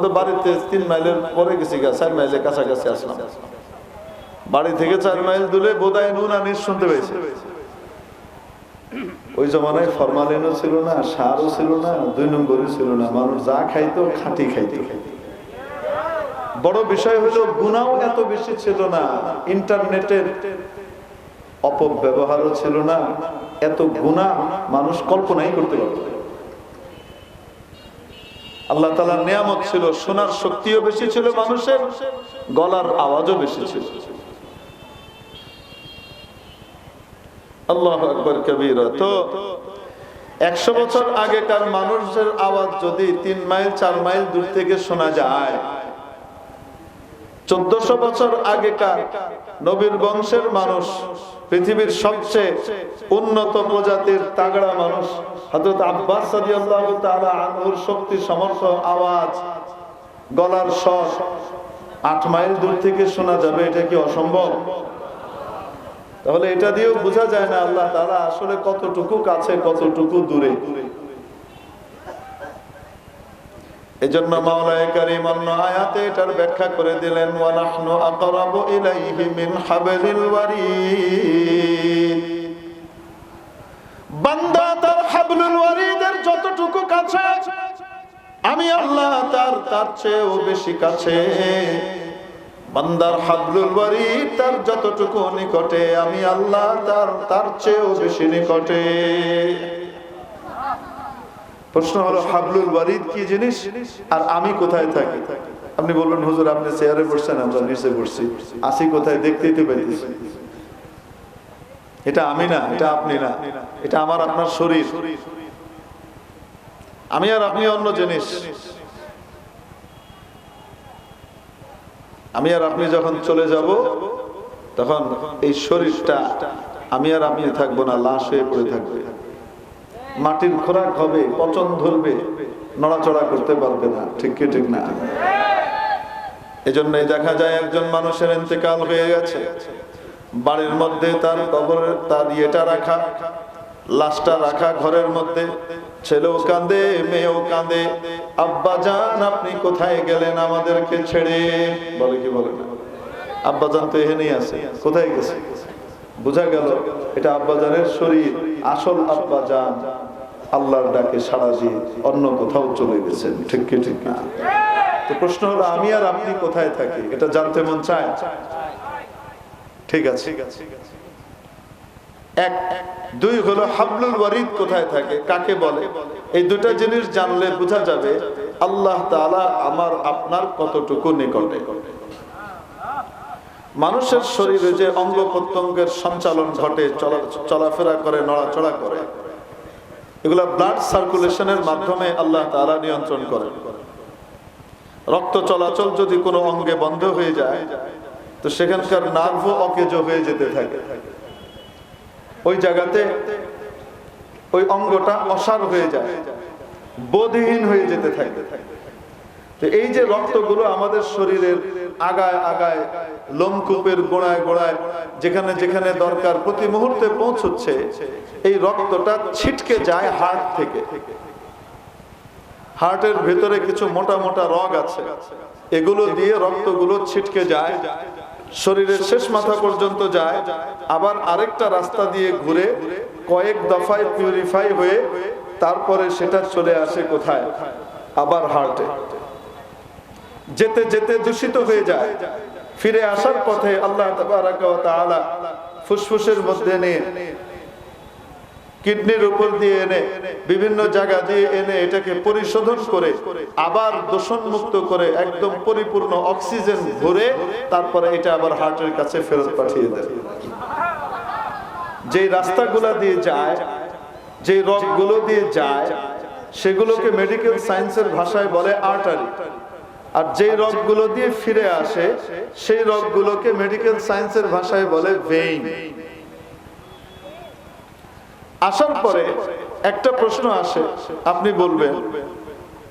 Speaker 1: তো বাড়িতে 3 মাইলের পরে গেছি, 4 মাইলের কাছাকাছি আসলাম। বাড়ি থেকে 4 মাইল দূরে বোধহয় নুন আনিস শুনতে পেয়েছে। ওই জমানায় ফরমালিনও ছিল না, সারও ছিল না, 2 নম্বরই ছিল না। মানুষ যা খাইতো খাঁটি খাইতো। বড় বিষয় হলো গুনাহও এত বেশি ছিল না, ইন্টারনেটের অপব্যবহারও ছিল না, এত গুনাহ মানুষ কল্পনাই করতে পারত না। আল্লাহ তাআলার নিয়ামত ছিল, শোনার শক্তিও বেশি ছিল মানুষের, গলার আওয়াজও বেশি ছিল। আল্লাহু আকবার কবীরা। তো 100 বছর আগেকার মানুষের আওয়াজ যদি 3 মাইল 4 মাইল দূর থেকে শোনা যায়, 1400 বছর আগেকার নবীর বংশের মানুষ, পৃথিবীর সবচেয়ে উন্নত প্রজাতির তাগড়া মানুষ হযরত আব্বাস রাদিয়াল্লাহু তাআলা আনহুর শক্তি সামর্থ্য আওয়াজ, গলার স্বর 8 মাইল দূর থেকে শোনা যাবে, এটা কি অসম্ভব? তাহলে এটা দিয়েও বোঝা যায় না আল্লাহ তাআলা আসলে কতটুকু কাছে, কতটুকু দূরে। এজন্য মাওলায়ে কারীম অন্য আয়াতে এটার ব্যাখ্যা করে দিলেন, ওয়া নাহনু আকরাবু ইলাইহি মিন হাবলিল ওয়ারিদ। বান্দা তার হাবলুল ওয়ারিদের যতটুকু কাছে, আমি আল্লাহ তার চেয়েও বেশি কাছে। বান্দার হাবলুল ওয়ারিদ তার যতটুকু নিকটে, আমি আল্লাহ তার চেয়েও বেশি নিকটে। প্রশ্ন হলো হাবলুল ওয়ারিদ কি জিনিস, আর আমি কোথায় থাকি? আপনি বলবেন, হুজুর আপনি চেয়ারে বসছেন, আমরা নিচে বসছি, আসি কোথায় দেখতেই তো পাইতেছি। এটা আমি না, এটা আপনি না, এটা আমার আপনার শরীর। আমি আর আপনি অন্য জিনিস। আমি আর আপনি যখন চলে যাব, তখন এই শরীরটা আমি আর আপনি থাকবো না, লাশ হয়ে পড়ে থাকবে, মাটির খোরাক হবে, পচন ধরবে, নড়াচড়া করতে পারবে না। ঠিক কি ঠিক না? এজন্যই দেখা যায় একজন মানুষের ইন্তেকাল হয়ে গেছে, বাড়ির মধ্যে তার কবরের তার ইয়েটা রাখা, লাশটা রাখা ঘরের মধ্যে, ছেলেও কাঁদে, মেয়েও কাঁদে, আব্বা জান আপনি কোথায় গেলেন আমাদেরকে ছেড়ে? বলে কি বলে না? আব্বা জান তো এখানেই আছে, কোথায় গেছে? বোঝা গেল এটা আব্বা জানের শরীর। আসল আব্বা জান আল্লাহর ডাকে সাড়া দিয়ে অন্য কোথাও চলে গেছেন। ঠিক কি ঠিক না? তো প্রশ্ন হলো আমি আর আপনি কোথায় থাকি, এটা জানতে মন চায়? ঠিক আছে। এক, 2 হলো হাবলুল ওয়ারিদ কোথায় থাকে, কাকে বলে? এই দুটা জিনিস জানলে বোঝা যাবে আল্লাহ তাআলা আমার আপনার কতটুকু নিকটে। মানুষের শরীরে যে অঙ্গ প্রত্যঙ্গের সঞ্চালন ঘটে, চলাফেরা করে, নড়াচড়া করে, এগুলা ব্লাড সার্কুলেশনের মাধ্যমে আল্লাহ তাআলা নিয়ন্ত্রণ করেন। রক্ত চলাচল যদি কোনো অঙ্গে বন্ধ হয়ে যায়, তো সেখানকার নার্ভও অকেজ হয়ে যেতে থাকে, ওই জায়গাতে ওই অঙ্গটা অসাড় হয়ে যায়, বোধহীন হয়ে যেতে থাকে। তো এই যে রক্তগুলো আমাদের শরীরের আগায় আগায়, লোমকূপের গোড়ায় গোড়ায়, যেখানে যেখানে দরকার প্রতি মুহূর্তে পৌঁছচ্ছে, এই রক্তটা ছিটকে যায় হার্ট থেকে। হার্টের ভেতরে কিছু মোটা মোটা রগ আছে, এগুলো দিয়ে রক্তগুলো ছিটকে যায়, শরীরের শেষ মাথা পর্যন্ত যায়, আবার আরেকটা রাস্তা দিয়ে ঘুরে কয়েক দফায় পিউরিফাই হয়ে তারপরে সেটা চলে আসে কোথায়? আবার হার্টে। যেতে যেতে দূষিত হয়ে যায়, ফিরে আসার পথে আল্লাহ তাবারাকা ওয়া তাআলা ফুসফুসের মধ্যে নিয়ে কিডনির উপর দিয়ে এনে বিভিন্ন জায়গা দিয়ে এনে এটাকে পরিশোধন করে আবার দূষণ মুক্ত করে একদম পরিপূর্ণ অক্সিজেন ভরে তারপরে এটা আবার হার্টের কাছে ফেরত পাঠিয়ে দেয়। যে রাস্তাগুলো দিয়ে যায়, যে রগগুলো দিয়ে যায়, সেগুলোকে মেডিকেল সায়েন্সের ভাষায় বলে আর্টারি। আর যে রগগুলো দিয়ে ফিরে আসে সেই রগগুলোকে মেডিকেল সায়েন্সের ভাষায় বলে ভেইন। আসার পরে একটা প্রশ্ন আসে, আপনি বলবেন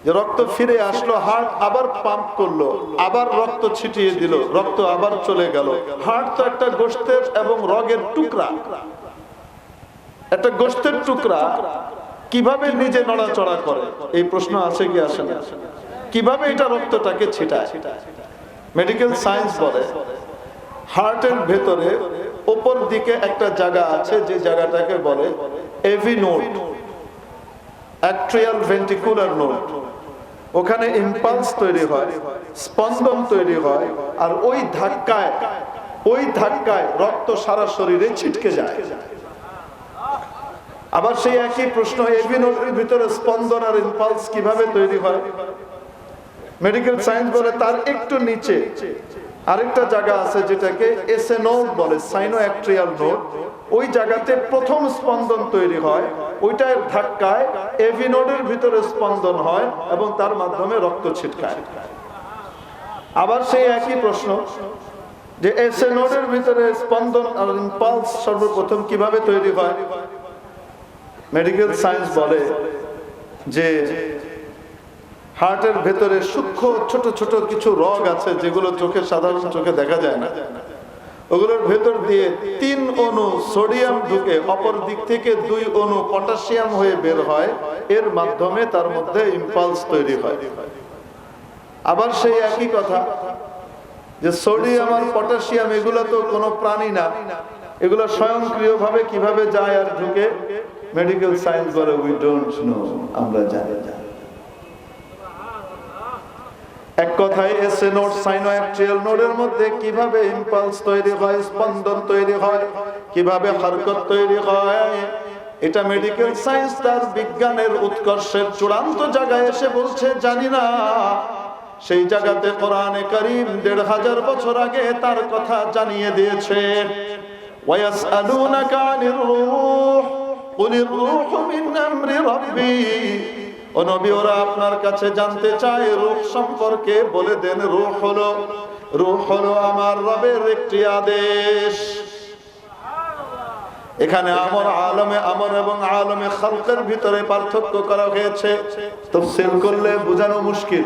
Speaker 1: যে রক্ত ফিরে আসলো, হার্ট আবার পাম্প করলো, আবার রক্ত ছিটিয়ে দিল, রক্ত আবার চলে গেল। হার্ট তো একটা গোশতের এবং রগের টুকরা, একটা গোশতের টুকরা কিভাবে নিজে নড়াচড়া করে? এই প্রশ্ন আছে কি আসে না? কিভাবে এটা রক্তটাকে ছিটায়? মেডিকেল সায়েন্স বলে হার্টের ভেতরে উপর দিকে একটা জায়গা আছে, যে জায়গাটাকে বলে AV node, atrial ventricular node. ওখানে ইম্পালস তৈরি হয়, স্পন্দন তৈরি হয়, আর ওই ধাক্কায় রক্ত সারা শরীরে ছিটকে যায়। আবার সেই একই প্রশ্ন, এভি নোডের ভিতরে স্পন্দন আর ইম্পালস কিভাবে তৈরি হয়? মেডিকেল সায়েন্স বলে তার একটু নিচে আরেকটা জায়গা আছে যেটাকে এসএ নোড বলে, সাইনোঅ্যাট্রিয়াল নোড। ওই জায়গাতে প্রথম স্পন্দন তৈরি হয়, ওইটার ধাক্কায় এভি নোডের ভিতরে স্পন্দন হয় এবং তার মাধ্যমে রক্ত ছিটকায়। আবার সেই একই প্রশ্ন যে এসএ নোডের ভিতরে স্পন্দন আর ইম্পালস সর্বপ্রথম কিভাবে তৈরি হয়? মেডিকেল সায়েন্স বলে যে হার্টের ভেতরে সূক্ষ্ম ছোট ছোট কিছু রগ আছে যেগুলো সাধারণ চোখে দেখা যায় না। ওগুলোর ভেতর দিয়ে 3 অণু সোডিয়াম ঢুকে অপর দিক থেকে 2 অণু পটাশিয়াম হয়ে বের হয়, এর মাধ্যমে তার মধ্যে ইম্পালস তৈরি হয়। আবার সেই একই কথা যে সোডিয়াম আর পটাশিয়াম এগুলো তো কোনো প্রাণী না, এগুলো স্বয়ংক্রিয়ভাবে কিভাবে যায় আর ঢুকে? মেডিকেল সায়েন্স বলে উই ডোন্ট নো, আমরা জানি না। এক কথায় এসএ নোড, সাইনোঅ্যাট্রিয়াল নোডের মধ্যে কিভাবে ইম্পালস তৈরি হয়, স্পন্দন তৈরি হয়, কিভাবে হরকত তৈরি হয়, এটা মেডিকেল সায়েন্স তার বিজ্ঞানের উৎকর্ষের চূড়ান্ত জায়গায় এসে বলছে জানি না। সেই জায়গাতে কোরআনে কারীম ১৫০০ বছর আগে তার কথা জানিয়ে দিয়েছে। ওয়ায়াসআলুনাকা আনির রূহ কুলির রূহু মিন আমরি রাব্বি। ও নবী, ওরা আপনার কাছে জানতে চায় রূহ সম্পর্কে, বলে দেন রূহ হলো আমার রবের একটি আদেশ। এখানে আলমে আমর এবং আলমে খালকের ভিতরে পার্থক্য করা হয়েছে, তাফসীর করলে বোঝানো মুশকিল,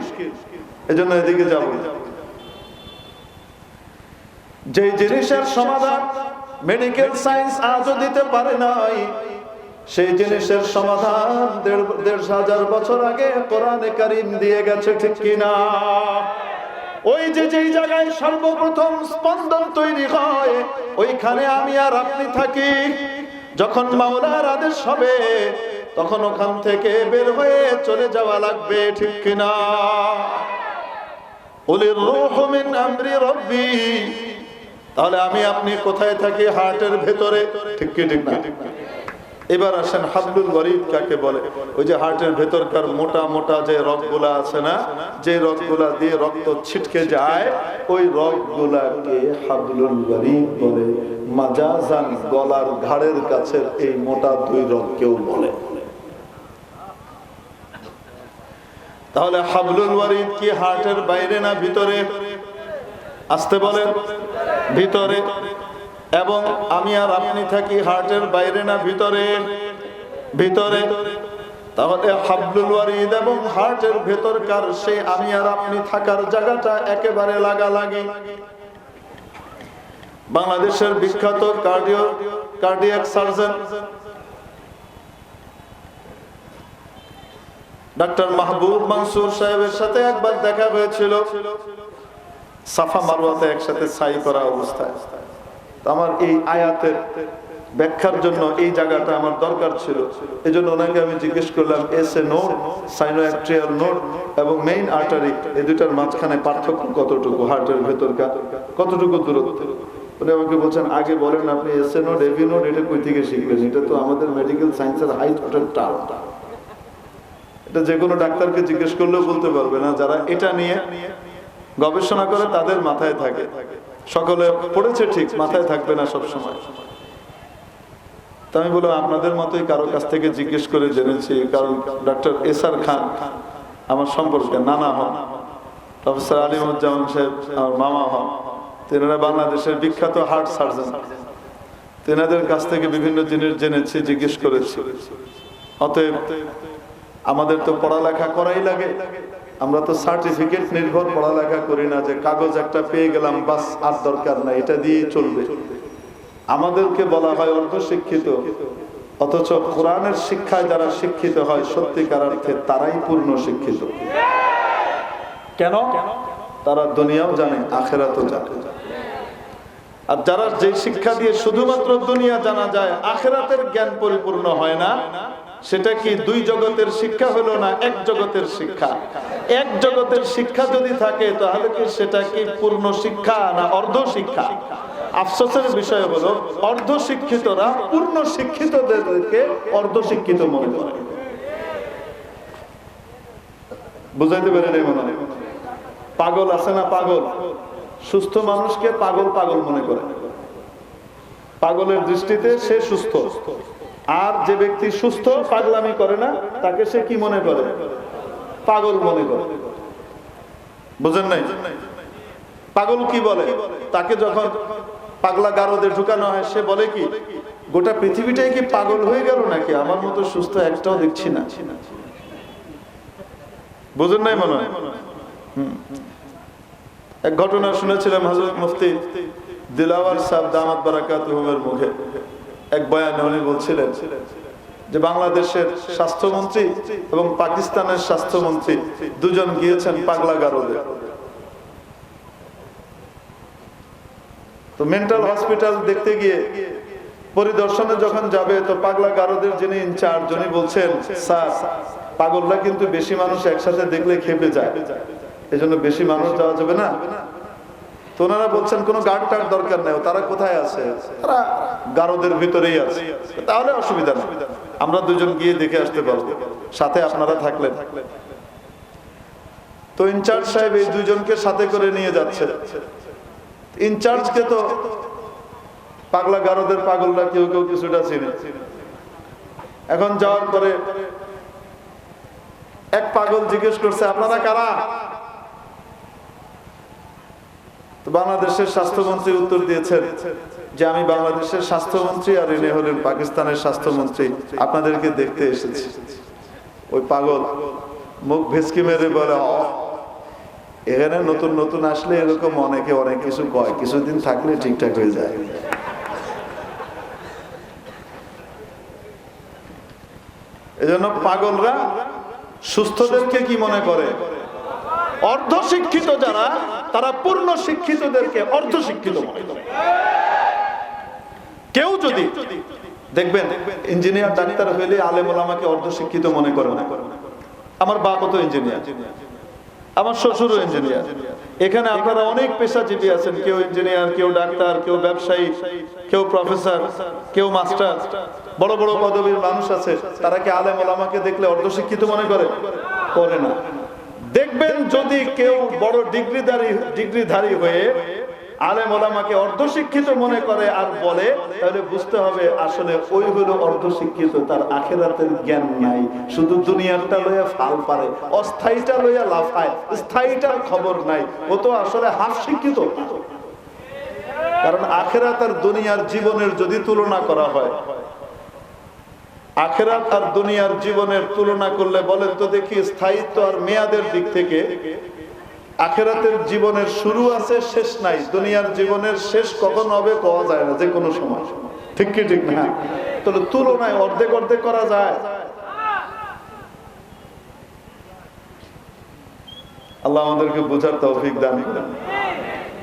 Speaker 1: এজন্য এদিকে যাব। যে জিনিসের সমাধান মেডিকেল সায়েন্স আজও দিতে পারে নাই, সেই জিনিসের সমাধান ১৫০০ বছর আগে কোরআনে কারীম দিয়ে গেছে, ঠিক কিনা? ওই যেই জায়গায় সর্বপ্রথম স্পন্দন তৈরি হয়, ওইখানে আমি আর আপনি থাকি। যখন মাওলার আদেশ হবে তখন ওখান থেকে বের হয়ে চলে যাওয়া লাগবে, ঠিক কিনা? কুলির রূহু মিন আমরি রাব্বি। তাহলে আমি আপনি কোথায় থাকি? হার্টের ভেতরে, ঠিক কি ঠিক না? এবার আসেন হাবলুল ওয়ারিদ কাকে বলে? ওই যে হার্টের ভেতরকার মোটা মোটা যে রগগুলা আছে না, যে রগগুলা দিয়ে রক্ত ছিটকে যায়, ওই রগগুলাকে হাবলুল ওয়ারিদ বলে। মাজাজান গলার ঘাড়ের কাছে এই মোটা 2 রগকেও বলে। তাহলে হাবলুল ওয়ারিদ কি হার্টের বাইরে না ভিতরে? আসতে বলেন, ভিতরে। এবং আমি আর আপনি থাকি হার্টের বাইরে না ভিতরে? ভিতরে। তাহলে হাবলুল ওয়ারিদ এবং হার্টের ভেতরকার সেই আমি আর আপনি থাকার জায়গাটা একেবারে লাগালাগি। বাংলাদেশের বিখ্যাত কার্ডিয়াক সার্জন ডাক্তার মাহবুব মনসুর সাহেবের সাথে একবার দেখা হয়েছিল সাফা মারওয়াতে একসাথে সাই করা অবস্থায়। আমার এই আয়াতের ব্যাখ্যার জন্য এই জায়গাটা আমার দরকার ছিল, এজন্য ওনাকে আমি জিজ্ঞেস করলাম এসএ নোড, সাইনোঅ্যাট্রিয়াল নোড এবং মেইন আর্টারি, এই দুটার মাঝখানে পার্থক্য কতটুকু? হার্টের ভেতরকার কতটুকু দূরত্ব? উনি আমাকে বলছেন, আগে বলেন আপনি এসএ নোট এভি নোট এটা কই থেকে শিখবেন? এটা তো আমাদের মেডিকেল সায়েন্সের হাই কোর্টের টার্ম। এটা যে কোনো ডাক্তারকে জিজ্ঞেস করলেও বলতে পারবে না। যারা এটা নিয়ে গবেষণা করে তাদের মাথায় থাকে। সকলে পড়েছে ঠিক, মাথায় থাকবে না সব সময়। তা আমি বললাম আপনাদের মতোই কারো কাছ থেকে জিজ্ঞেস করে জেনেছি। কারণ ডক্টর এসআর খান আমার সম্পর্কে নানা হন, প্রফেসর আলিমুজ্জামান সাহেব আমার মামা হন, তেনারা বাংলাদেশের বিখ্যাত হার্ট সার্জন। তেনাদের কাছ থেকে বিভিন্ন জিনিস জেনেছি, জিজ্ঞেস করেছি। অতএব আমাদের তো পড়ালেখা করাই লাগে। আমরা তো সার্টিফিকেট নির্ভর পড়ালেখা করি না, যে কাগজ একটা পেয়ে গেলাম বাস আর দরকার নাই, এটা দিয়েই চলবে। আমাদেরকে বলা হয় অর্ধশিক্ষিত, অথচ কোরআনের শিক্ষায় যারা শিক্ষিত হয় সত্যিকার অর্থে তারাই পূর্ণ শিক্ষিত। কেন? তারা দুনিয়াও জানে, আখিরাতও জানে। আর যারা যে শিক্ষা দিয়ে শুধুমাত্র দুনিয়া জানা যায়, আখিরাতের জ্ঞান পরিপূর্ণ হয় না, সেটা কি দুই জগতের শিক্ষা হলো না এক জগতের শিক্ষা? এক জগতের শিক্ষা যদি থাকে তাহলে কি সেটা কি পূর্ণ শিক্ষা না অর্ধ শিক্ষা? আফসোসের বিষয় হলো অর্ধ শিক্ষিতরা পূর্ণ শিক্ষিতদেরকে অর্ধ শিক্ষিত মনে করে। বুঝাইতে পারেন? মনে হয় পাগল আছে না, পাগল সুস্থ মানুষকে পাগল পাগল মনে করে। পাগলের দৃষ্টিতে সে সুস্থ, আর যে ব্যক্তি সুস্থ পাগলামি করে না তাকে সে কি মনে করে? পাগল মনে করে। বুঝেন নাই? পাগল কি বলে? তাকে যখন পাগলা গারদে ঢুকানো হয় সে বলে কি, গোটা পৃথিবীটাই কি পাগল হয়ে গেল নাকি? আমার মতো সুস্থ একটাও দেখছি না। বুঝেন নাই মনে হয়? এক ঘটনা শুনেছিলাম হযরত মুফতি দিলাওয়ার সাহেব দামাত বারাকাতুহুমের মুখে। এক বয়ানে উনি বলছিলেন যে বাংলাদেশের স্বাস্থ্যমন্ত্রী এবং পাকিস্তানের স্বাস্থ্যমন্ত্রী দুজন গিয়েছেন পাগলা গারদে। তো মেন্টাল হসপিটাল দেখতে গিয়ে পরিদর্শনে যখন যাবে, তো পাগলা গারদের যিনি ইনচার্জ উনি বলছেন, স্যার পাগলরা কিন্তু বেশি মানুষ একসাথে দেখলে খেপে যায়, এজন্য বেশি মানুষ যাওয়া যাবে না। তো ওনারা বলছেন কোনো গার্ড টার্ড দরকার নেই, তারা কোথায় আছে? তারা গারদের ভিতরেই আছে। তাহলে অসুবিধা নেই, আমরা দুজন গিয়ে দেখে আসতে পারবো, সাথে আপনারা থাকলেন। তো ইনচার্জ সাহেব এই দুজনকে সাথে করে নিয়ে যাচ্ছে। ইনচার্জকে তো পাগলা গারদের পাগলরা কেউ কেউ কিছুটা চিনে। এখন যাওয়ার পরে এক পাগল জিজ্ঞেস করছে, আপনারা কারা? তো বাংলাদেশের স্বাস্থ্যমন্ত্রী উত্তর দিয়েছেন যে আমি বাংলাদেশের স্বাস্থ্যমন্ত্রী আর ইনি হলেন পাকিস্তানের স্বাস্থ্যমন্ত্রী, আপনাদেরকে দেখতে এসেছি। ওই পাগল মুখ ভেসকি মেরে বলে, এখানে নতুন নতুন আসলে এরকম অনেকে অনেক কিছু কয়, কিছুদিন থাকলে ঠিকঠাক হয়ে যায়। এজন্য পাগলরা সুস্থদেরকে কি মনে করে? অর্ধ শিক্ষিত যারা, তারা পূর্ণ শিক্ষিতদেরকে অর্ধ শিক্ষিত মনে করে। কেউ যদি দেখবেন ইঞ্জিনিয়ার ডাক্তার হইলে আলেম ওলামাকে অর্ধ শিক্ষিত মনে করে না। আমার বাপও তো ইঞ্জিনিয়ার, আমার শ্বশুরও ইঞ্জিনিয়ার। এখানে আপনারা অনেক পেশাজীবী আছেন, কেউ ইঞ্জিনিয়ার, কেউ ডাক্তার, কেউ ব্যবসায়ী, কেউ প্রফেসর, কেউ মাস্টার, বড় বড় পদবীর মানুষ আছে। তারা কি আলেম ওলামাকে দেখলে অর্ধশিক্ষিত মনে করে না? দেখবেন যদি কেউ বড় ডিগ্রিধারী হয়ে আলেম ওলামাকে অর্ধশিক্ষিত মনে করে আর বলে, তাহলে বুঝতে হবে আসলে ওই হলো অর্ধশিক্ষিত, তার আখিরাতের জ্ঞান নাই, শুধু দুনিয়াটা লইয়া ফাল পারে, অস্থায়ীটা লইয়া লাফায়, স্থায়ীটার খবর নাই। ও তো আসলে হাফ শিক্ষিত। কারণ আখিরাত আর দুনিয়ার জীবনের যদি তুলনা করা হয়, আখিরাত আর দুনিয়ার জীবনের তুলনা করলে বলেন তো দেখি, স্থায়িত্ব আর মেয়াদের দিক থেকে আখিরাতের জীবনের শুরু আছে, শেষ নাই। দুনিয়ার জীবনের শেষ কখন হবে পাওয়া যায় না, যে কোনো সময়। ঠিক কি ঠিক না? তাহলে তুলনায় অর্ধেক অর্ধেক করা যায়। আল্লাহ আমাদেরকে বোঝার তৌফিক দান করেন।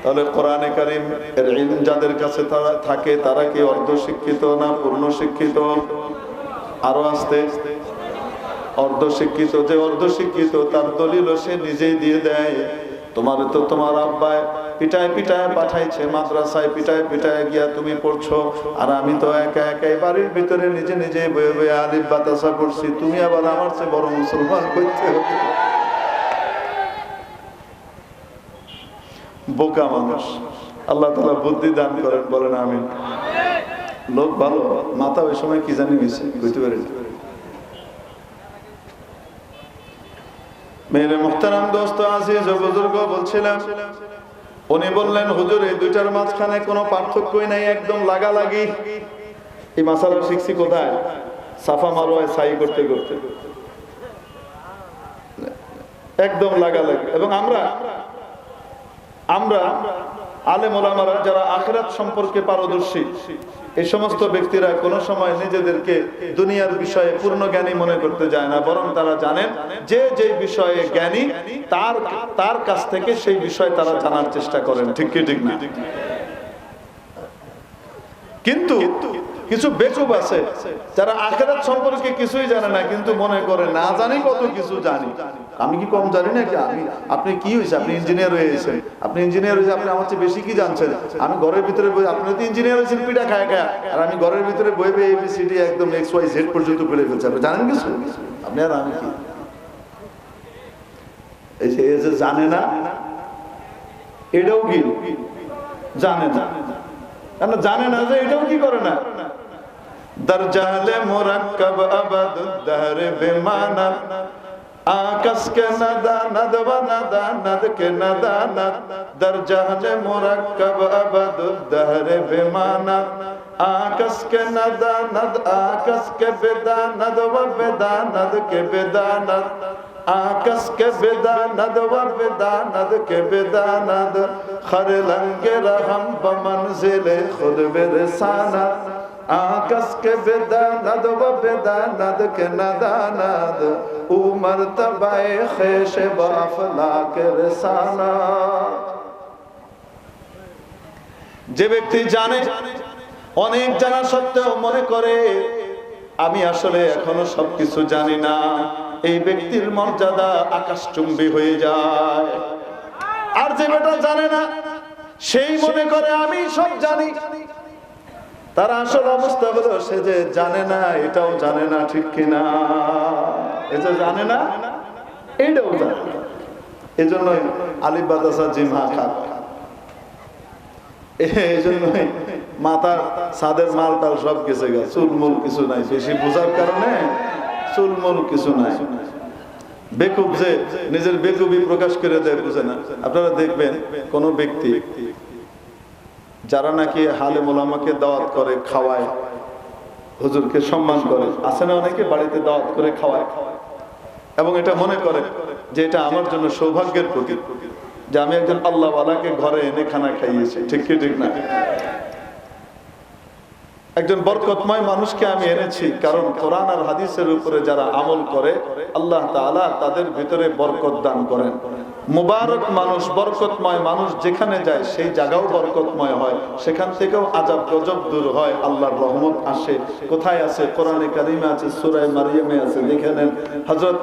Speaker 1: তাহলে কোরআনে কারীম এর ইলম যাদের কাছে থাকে তারা কি অর্ধ শিক্ষিত না পূর্ণ শিক্ষিত? আরো আসতে অর্ধ শিক্ষিত। যে অর্ধ শিক্ষিত তার দলিল সে নিজেই দিয়ে দেয়। তোমার তো তোমার আব্বায় পিটায় পিটায় পাঠাইছে মাদ্রাসায়, পিটায় পিটায় গিয়া তুমি পড়ছো, আর আমি তো একা একাই বাড়ির ভিতরে নিজে নিজে বয়ে বয়ে আলিফ বাতাসা পড়ছি, তুমি আবার আমার চেয়ে বড় মুসলমান করতে হতো। বোকা মানুষ, আল্লাহ তাআলা বুদ্ধি দান করেন, বলেন আমিন। লোক ভালো, মাথা ওই সময় কি জানি হয়েছে, বুঝতে পারি। মেরে মুহতারাম দোস্ত আজিজ ও বুজুর্গ, বলছিলাম, উনি বললেন হুজুর এই দুইটার মাঝখানে কোনো পার্থক্যই নাই, একদম লাগালাগি। এই মাসালা শিখছি কোথায়? সাফা মারোয়ায় সাই করতে করতে, একদম লাগালাগি। এবং আমরা আলেম ওলামারা যারা আখিরাত সম্পর্কে পারদর্শী, এই সমস্ত ব্যক্তিরা কোনো সময় নিজেদেরকে দুনিয়ার বিষয়ে পূর্ণ জ্ঞানী মনে করতে যায় না, বরং তারা জানেন যে যে বিষয়ে জ্ঞানী তার কাছ থেকে সেই বিষয় তারা জানার চেষ্টা করেন। ঠিক কি ঠিক না? কিন্তু কিছু বেকুব আছে যারা আখিরাত সম্পর্কে কিছুই জানে না, কিন্তু মনে করে না জানি কত কিছু জানি। আমি কি কম জানি নাকি? আপনি কি হয়েছে? আপনি ইঞ্জিনিয়ার হয়েছেন, আপনি ইঞ্জিনিয়ার হয়েছে, আপনি আমার চেয়ে বেশি কি জানছেন? আমি ঘরের ভিতরে বই, আপনি তো ইঞ্জিনিয়ার হয়েছেন পিঠা খায় খায়, আর আমি ঘরের ভিতরে বই বই এবিসিডি একদম XYZ পর্যন্ত পড়ে ফেলছি। আপনি জানেন কিছু? আপনি আর আমি কি? এই যে জানে না, এটাও কি জানে না, কেন জানে না যে এটাও কি করে না। দরজালে মুরাক্কাব আবাদুদ্দার বেমানা, আকাশ কে নাদানাদ ওয়া নাদানাদ কে নাদানাদ, দরজালে মুরাক্কাব আবাদুদ্দার বেমানা, আকাশ কে নাদানাদ আকাশ কে বেদানাদ ওয়া বেদানাদ কে বেদানাদ, आकाश के बेदानद व बेदानद के बेदानद, खर लंगे रहम बमंजिले खुद बेरसाना, आकाश के बेदानद व बेदानद के नदानद, ऊ मर्तबाए ख़ैश बाफला के रसाना। যে ব্যক্তি জানে, অনেক জানা সত্ত্বেও মনে করে আমি আসলে এখনো সবকিছু জানি না, এই ব্যক্তির মর্যাদা আকাশচুম্বী হয়ে যায়। আর যে বেটা জানে না, সেই মনে করে আমি সব জানি, তার আসল অবস্থা হলো সে যে জানে না এটাও জানে না। ঠিক কিনা? এ যে জানে না এটাও জানে না, এজন্য আলিফ বাতাসা জিমহা খান, এই জন্যই মাথার ছাদের মালটাল সব গেছে গা, চুলমুল কিছু নাই, বেশি বোঝার কারণে চুলমুল কিছু নাই। বেকুব যে নিজের বেকুবি প্রকাশ করে দেয়, বুঝে না। আপনারা দেখবেন কোন ব্যক্তি যারা নাকি আলেম ওলামাকে দাওয়াত করে, খাওয়ায়, হুজুরকে সম্মান করে, আছে না অনেকে বাড়িতে দাওয়াত করে খাওয়ায়, এবং এটা মনে করে যে এটা আমার জন্য সৌভাগ্যের প্রতীক যে আমি একজন আল্লাহওয়ালাকে ঘরে এনে খানা খাইয়েছি। ঠিক কি ঠিক না? একজন বরকতময় মানুষকে আমি এনেছি, কারণ কোরআন আর হাদিসের উপরে যারা আমল করে আল্লাহ তাআলা তাদের ভিতরে বরকত দান করেন। মুবারক মানুষ, বরকতময় মানুষ যেখানে যায় সেই জায়গাও বরকতময় হয়, সেখান থেকেও আযাব গজব দূর হয়, আল্লাহর রহমত আসে। কোথায় আছে? কোরআনে কারিমে আছে, সূরা মারইয়ামে আছে। দেখে নেন, হযরত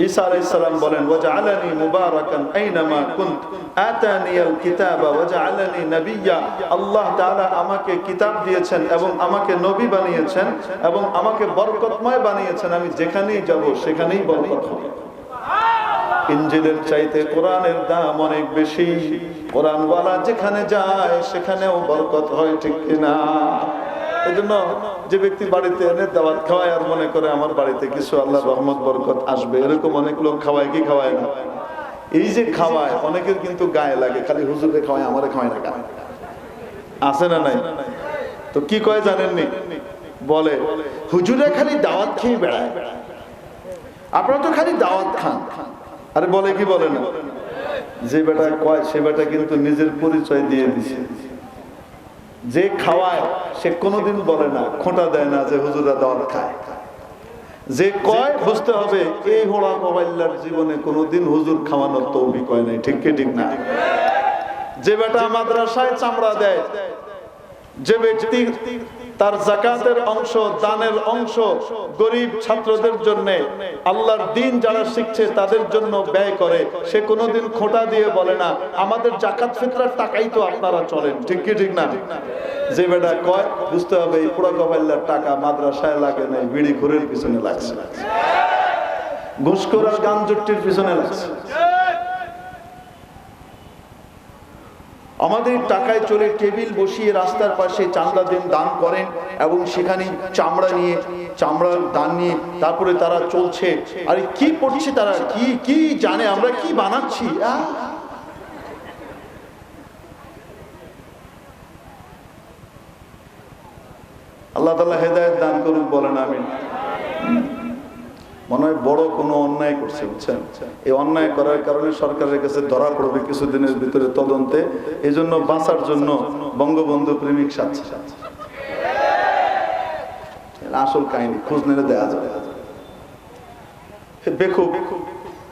Speaker 1: ঈসা আলাইহিস সালাম বলেন, ওয়াজআলানি মুবারাকান আইনামা কুনত আতানিয়াল কিতাবা ওয়াজআলানি নাবিয়্যা। আল্লাহ তাআলা আমাকে কিতাব দিয়েছেন এবং আমাকে নবী বানিয়েছেন এবং আমাকে বরকতময় বানিয়েছেন, আমি যেখানেই যাব সেখানেই বরকত হবে। ইনজিলের চাইতে কোরআনের দাম অনেক বেশি, কোরআনওয়ালা যেখানে যায় সেখানেও বরকত হয়। ঠিক কিনা? এজন্য যে ব্যক্তি বাড়িতে এনে দাওয়াত খাওয়ায় আর মনে করে আমার বাড়িতে কিছু আল্লাহর রহমত বরকত আসবে, এরকম অনেক লোক খাওয়ায় কি খাওয়ায় না? এই যে খাওয়ায়, অনেকের কিন্তু গায়ে লাগে, খালি হুজুরে খাওয়ায়, আমারে খাওয়ায় না। গায়ে আছে না নাই? তো কি কয় জানেননি? বলে হুজুরে খালি দাওয়াত খেয়ে বেড়ায়, আপনারা তো খালি দাওয়াত খান। আরে বলে কি বলে না? যে বেটা কয় সে বেটা কিন্তু নিজের পরিচয় দিয়ে দিছে। যে খাওয়ায় সে কোনোদিন বলে না, খোঁটা দেয় না যে হুজুরা দাওয়াত খায়। যে কয় বুঝতে হবে এই হোড়া মোবাইলার জীবনে কোনোদিন হুজুর খাওয়ানোর তৌফিক হয় নাই। ঠিক কি ঠিক না? যে বেটা মাদ্রাসায় চামড়া দেয়, যে ব্যক্তি তার যাকাতের অংশ, দানের অংশ গরিব ছাত্রদের জন্য, আল্লাহর দ্বীন যারা শিখছে তাদের জন্য ব্যয় করে, সে কোনোদিন খোঁটা দিয়ে বলে না আমাদের যাকাত ফিতরার টাকাই তো আপনারা চলেন, ঠিক কি ঠিক না? যে বেটা কয় বুঝতে হবে এই পুরা কপাইল্লার টাকা মাদ্রাসায় লাগে নাই, বিড়ি ঘুরের পিছনে লাগছে, ঘুষখোর আর গাঞ্জুট্টির পিছনে লাগছে। আমাদের টাকায় চলে টেবিল বসিয়ে রাস্তার পাশে চাঁদা দিন দান করেন এবং সেখানে চামড়ার দান নিয়ে তারপরে তারা চলছে। আরে কি পড়ছে তারা, কি জানে আমরা কি বানাচ্ছি? আল্লাহ তাআলা হেদায়েত দান করুন, বলেন আমিন। মনে হয় বড় কোনো অন্যায় করছে, বুঝছেন? এই অন্যায় করার কারণে সরকারের কাছে ধরা পড়বে কিছুদিনের ভিতরে তদন্তে। এই জন্য বাঁচার জন্য বঙ্গবন্ধু প্রেমিক সাথে আসল কাহিনী খোঁজ নিলে দেয়া যাবে। দেখো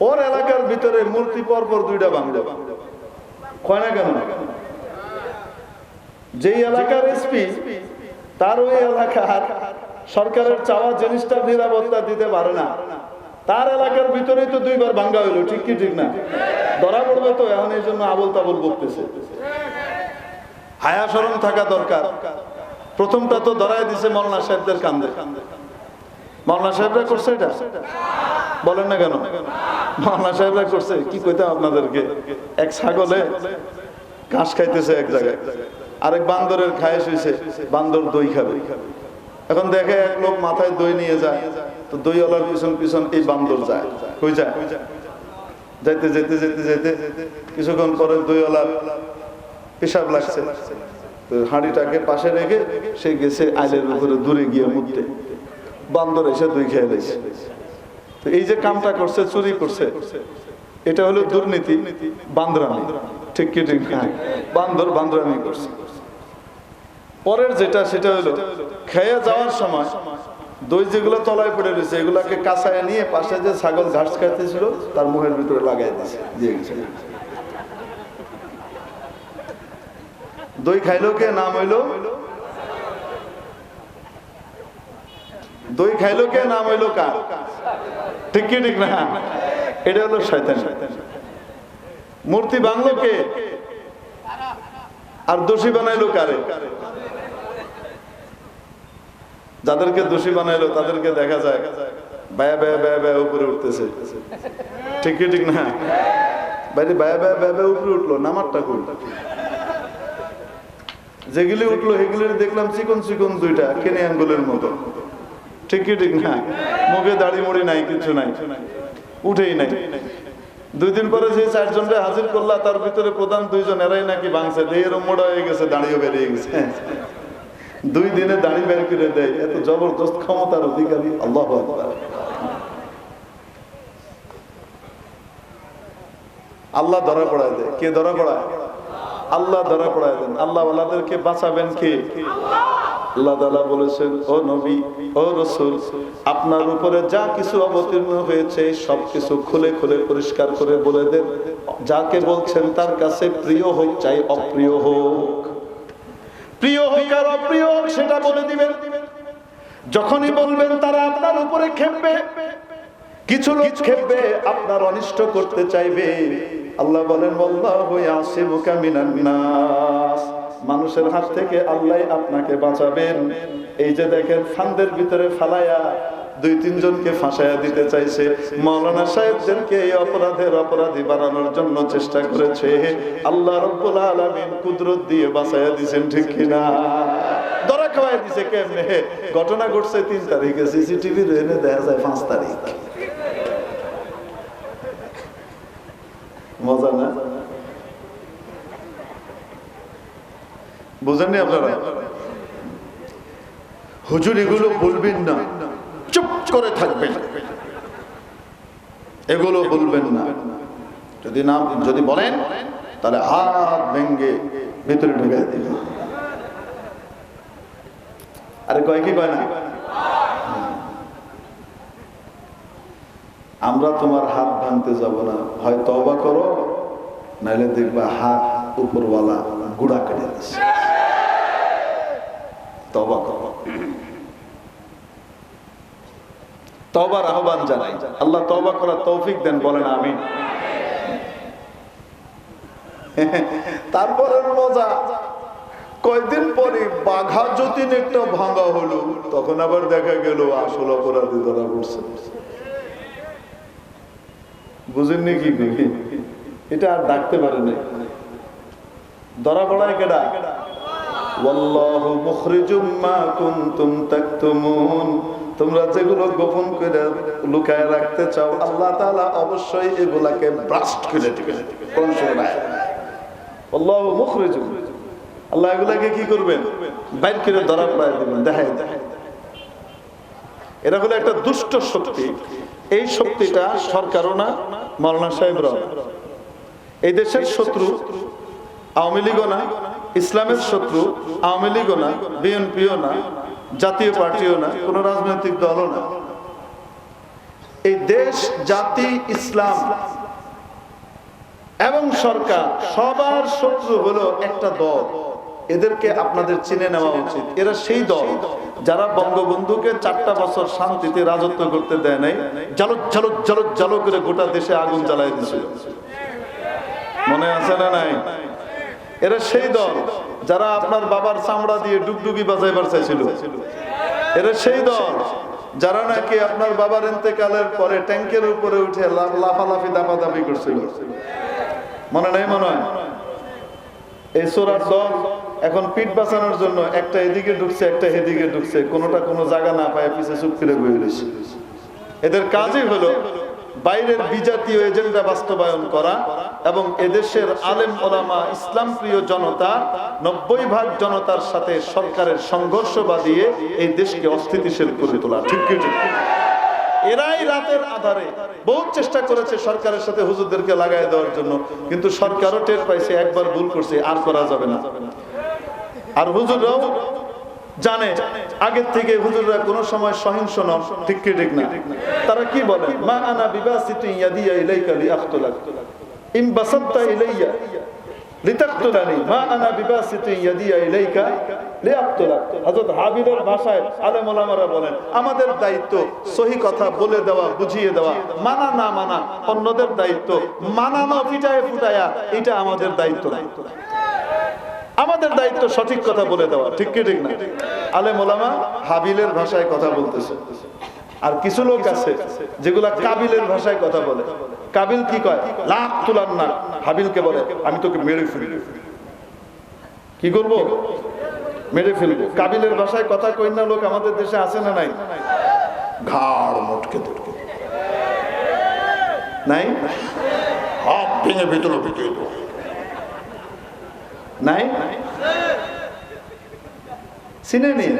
Speaker 1: ওর এলাকার ভিতরে মূর্তি পরপর দুইটা বাংলা কয় না কেন? যেই এলাকার এসপি তার ওই এলাকার সরকারের চাওয়া জিনিসটার নিরাপত্তা দিতে পারে না, তার এলাকার ভিতরেই তো দুইবার ভাঙ্গা হইলো, ঠিক কি ঠিক না? ধরা পড়বে তো, এখন এই জন্য আবল তাবল বকতেছে। হায়া শরম থাকা দরকার। প্রথমটা তো ধরাই দিছে মৌলানা সাহেবদের কান্দে। মৌলানা সাহেবরা করছে এটা, বলেন না কেন? মৌলানা সাহেবরা করছে। কি কইতাম আপনাদেরকে, এক ছাগলে ঘাস খাইতেছে এক জায়গায়, আরেক বান্দরের খায় শুয়েছে, বান্দর দই খাবে। এখন দেখে এক লোক মাথায় দই নিয়ে যায়, তো দইওয়ালার পিছন পিছন এই বান্দর যায়। কই যায়? যাইতে যেতে যেতে যেতে কিছুক্ষণ পরে দইওয়ালার পেশাব লাগছে, হাঁড়িটাকে পাশে রেখে সে গেছে আইলের উপরে দূরে গিয়ে মুততে, বান্দর এসে দই খেয়ে দিয়েছে। তো এই যে কামটা করছে, চুরি করছে, এটা হলো দুর্নীতি, বান্দরামি, ঠিক কি ঠিক না? বান্দরামি করছে। পরের যেটা সেটা হলো খেয়ে যাওয়ার সময় দই যেগুলো তলায় পড়ে রয়েছে এগুলাকে কাঁচায় নিয়ে পাশে যে ছাগল ঘাস খাইতেছিল তার মুখের ভিতরে লাগাই দিয়েছে। দই খাইলো কে? নাম হইলো দই খাইলো কে? নাম হইলো কার? ঠিক কি ঠিক না? এটা হলো শয়তান। মূর্তি ভাঙলো কে? আর দোষী বানাইলো কারে? যাদেরকে দোষী বানাইলো তাদেরকে দেখা যায় বায়া বায়া বায়া বায়া উপরে উঠতেছে, ঠিক কি ঠিক না? বাইরে বায়া বায়া বায়া বায়া উপরে উঠলো, নামারটা কই? যেগুলি উঠলো সেগুলির দেখলাম চিকন চিকন দুইটা কেনে আঙ্গুলের মতো, ঠিক কি ঠিক না? মুখে দাড়ি মুড়ি নাই, কিছু নাই, উঠেই নাই। 2 দিন পরে যে 4 জনকে হাজির করলা তার ভিতরে প্রধান 2 জন এরাই নাকি ভাঙছে, দেহের মোড়া হয়ে গেছে, দাড়িও বেরিয়ে গেছে। 2 দিনে দাড়ি বের করে দেয়, এত জবরদস্ত ক্ষমতার অধিকারী। আল্লাহু আকবার। আল্লাহ ধরা পড়ায় দেয়। কে ধরা পড়ায়? আল্লাহ ধরা পড়ায় দেন। আল্লাহ ওয়ালাদেরকে বাঁচাবেন কে? আল্লাহ তাআলা বলেছেন, ও নবী, ও রাসূল, আপনার উপরে যা কিছু অবতীর্ণ হয়েছে সবকিছু খুলে খুলে পরিষ্কার করে বলে দেন। যাকে বলছেন তার কাছে প্রিয় হোক চাই অপ্রিয় হোক, প্রিয় হোক আর অপ্রিয় হোক সেটা বলে দিবেন। যখনই বলবেন তারা আপনার উপরে ক্ষেপবে, কিছু লোক ক্ষেপবে, আপনার অনিষ্ট করতে চাইবে। আল্লাহ বলেন, আল্লাহু ইয়াসিমুকা মিনান নাস, মানুষের হাত থেকে আল্লাহ আপনাকে বাঁচাবেন। এই যে দেখেন ফান্দের ভিতরে ফালায়া 2-3 জনকে ফাঁসাইয়া দিতে চাইছে, মাওলানা সাহেবদেরকে এই অপরাধের অপরাধী বানানোর জন্য চেষ্টা করেছে, আল্লাহ রাব্বুল আলামিন কুদরত দিয়ে বাঁচাইয়া দিয়েছেন, ঠিক কিনা? ধরা খাওয়াই দিছে। কেমনে? ঘটনা ঘটছে 3 তারিখে, সিসিটিভি এনে দেখা যায় 5 তারিখ। মজা না? বুঝেননি আপনারা? হুজুর এগুলো বলবেন না, চুপ করে থাকবেন, এগুলো বলবেন না। যদি বলেন তাহলে হাত ভেঙ্গে ভিতরে ঢুকে দিবেন। আরে কয় কি কয় না? আমরা তোমার হাত ভাঙতে যাব না, হয় তওবা করো, নাইলে দেখবা হাত উপরওয়ালা গুড়া কেটে দিচ্ছে। তওবা করো। তওবার আহ্বান জানাই। আল্লাহ তওবা করার তৌফিক দেন, বলেন আমিন। তারপরের মজা, কয়েকদিন পরে বাঘা যতীন একটা ভাঙা হলো, তখন আবার দেখা গেল আসল অপরাধী ধরা পড়ছে। বুঝেননি কি? এটা আর ডাকতে পারে না, ধরা পড়ায় কেডা? ওয়াল্লাহু মুখরিজুম মা কুনতুম তাকতুমুন। তোমরা যেগুলো গোপন করে লুকায় রাখতে চাও, আল্লাহ তাআলা অবশ্যই এগুলাকে ব্রাস্ট করে দিবেন। কোন সূরা? আল্লাহু মুখরিজুম, আল্লাহ এগুলাকে কি করবেন? বাইর করে ধরা পড়ায় দিবেন। দেখাই এরা হলো একটা দুষ্ট শক্তি। এই শক্তিটা সরকারও না, মাওলানা সাহেবরা। এই দেশের শত্রু আওয়ামী লীগও না, ইসলামের শত্রু আওয়ামী লীগও না, বিএনপিও না, জাতীয় পার্টিও না, কোন রাজনৈতিক দলও না। এই দেশ, জাতি, ইসলাম এবং সরকার সবার শত্রু হলো একটা দল। এদেরকে আপনাদের চিনে নেওয়া উচিত। এরা সেই দল যারা বঙ্গবন্ধুকে 4টা বছর শান্তিতে রাজত্ব করতে দেয় নাই, জালুক জালুক জালুক জালুক করে গোটা দেশে আগুন জ্বালাই দিয়েছিল। মনে আছে না নাই? এরা সেই দল যারা আপনার বাবার চামড়া দিয়ে ডুগডুগি বাজাইবার চাইছিল। এরা সেই দল যারা নাকি আপনার বাবার ইন্তেকালের পরে ট্যাঙ্কের উপরে উঠে লাফালাফি দাপাদাপি করছিল। মনে নাই? মনে হয় এই সোরার দল এখন পিঠ বাঁচানোর জন্য একটা এদিকে ঢুকছে, একটা এদিকে ঢুকছে, কোনোটা কোনো জায়গা না পায় পিছে চুপ করে বয়ে রয়েছে। এদের কাজই হলো বাইরের বিজাতীয় এজেন্ডা বাস্তবায়ন করা এবং এদেশের আলেম ওলামা, ইসলাম প্রিয় জনতা, 90% জনতার সাথে সরকারের সংঘর্ষ বাঁধিয়ে এই দেশকে অস্থিতিশীল করে তোলা। ঠিক কি? এরাই রাতের আধারে বহুত চেষ্টা করেছে সরকারের সাথে হুজুরদেরকে লাগাই দেওয়ার জন্য, কিন্তু সরকারও টের পাইছে একবার ভুল করছে, আর করা যাবে না। আর হুজুররাও জানে আগের থেকে হুজুররা কোনো সময় সহিংস নন। ঠিক কি ঠিক না? তারা কি বলে? মা আনা বিবাসিতু ইয়াদিয়া ইলাইকা লিআখতুলাক ইন বাসাততা ইলাইয়া লিতাকতুলানি মা আনা বিবাসিতু ইয়াদিয়া ইলাইকা লিআখতুলাক। হযরত হাবিলের ভাষায় আলেম ওলামারা বলেন, আমাদের দায়িত্ব সহি কথা বলে দেওয়া, বুঝিয়ে দেওয়া, মানা না মানা অন্যদের দায়িত্ব, মানানো ফিটায় ফুটায়া এটা আমাদের দায়িত্ব না। আমাদের দায়িত্ব সঠিক কথা বলে দেওয়া। ঠিক কি ঠিক না? আলেম ওলামা হাবিলের ভাষায় কথা বলতেছে। আর কিছু লোক আছে যেগুলা কাবিলের ভাষায় কথা বলে। কাবিল কি কয়? লাখ তুলার না। হাবিলকে বলে আমি তোকে মেরে ফেলবো। কি করবো? মেরে ফেলবো। কাবিলের ভাষায় কথা কই না লোক আমাদের দেশে আছে না নাই? ঘাড় মোটকে ধরকে নাই, হাত ভেঙে ভিতরে ঢুকিয়ে দেবো নাই, চিনে নিন।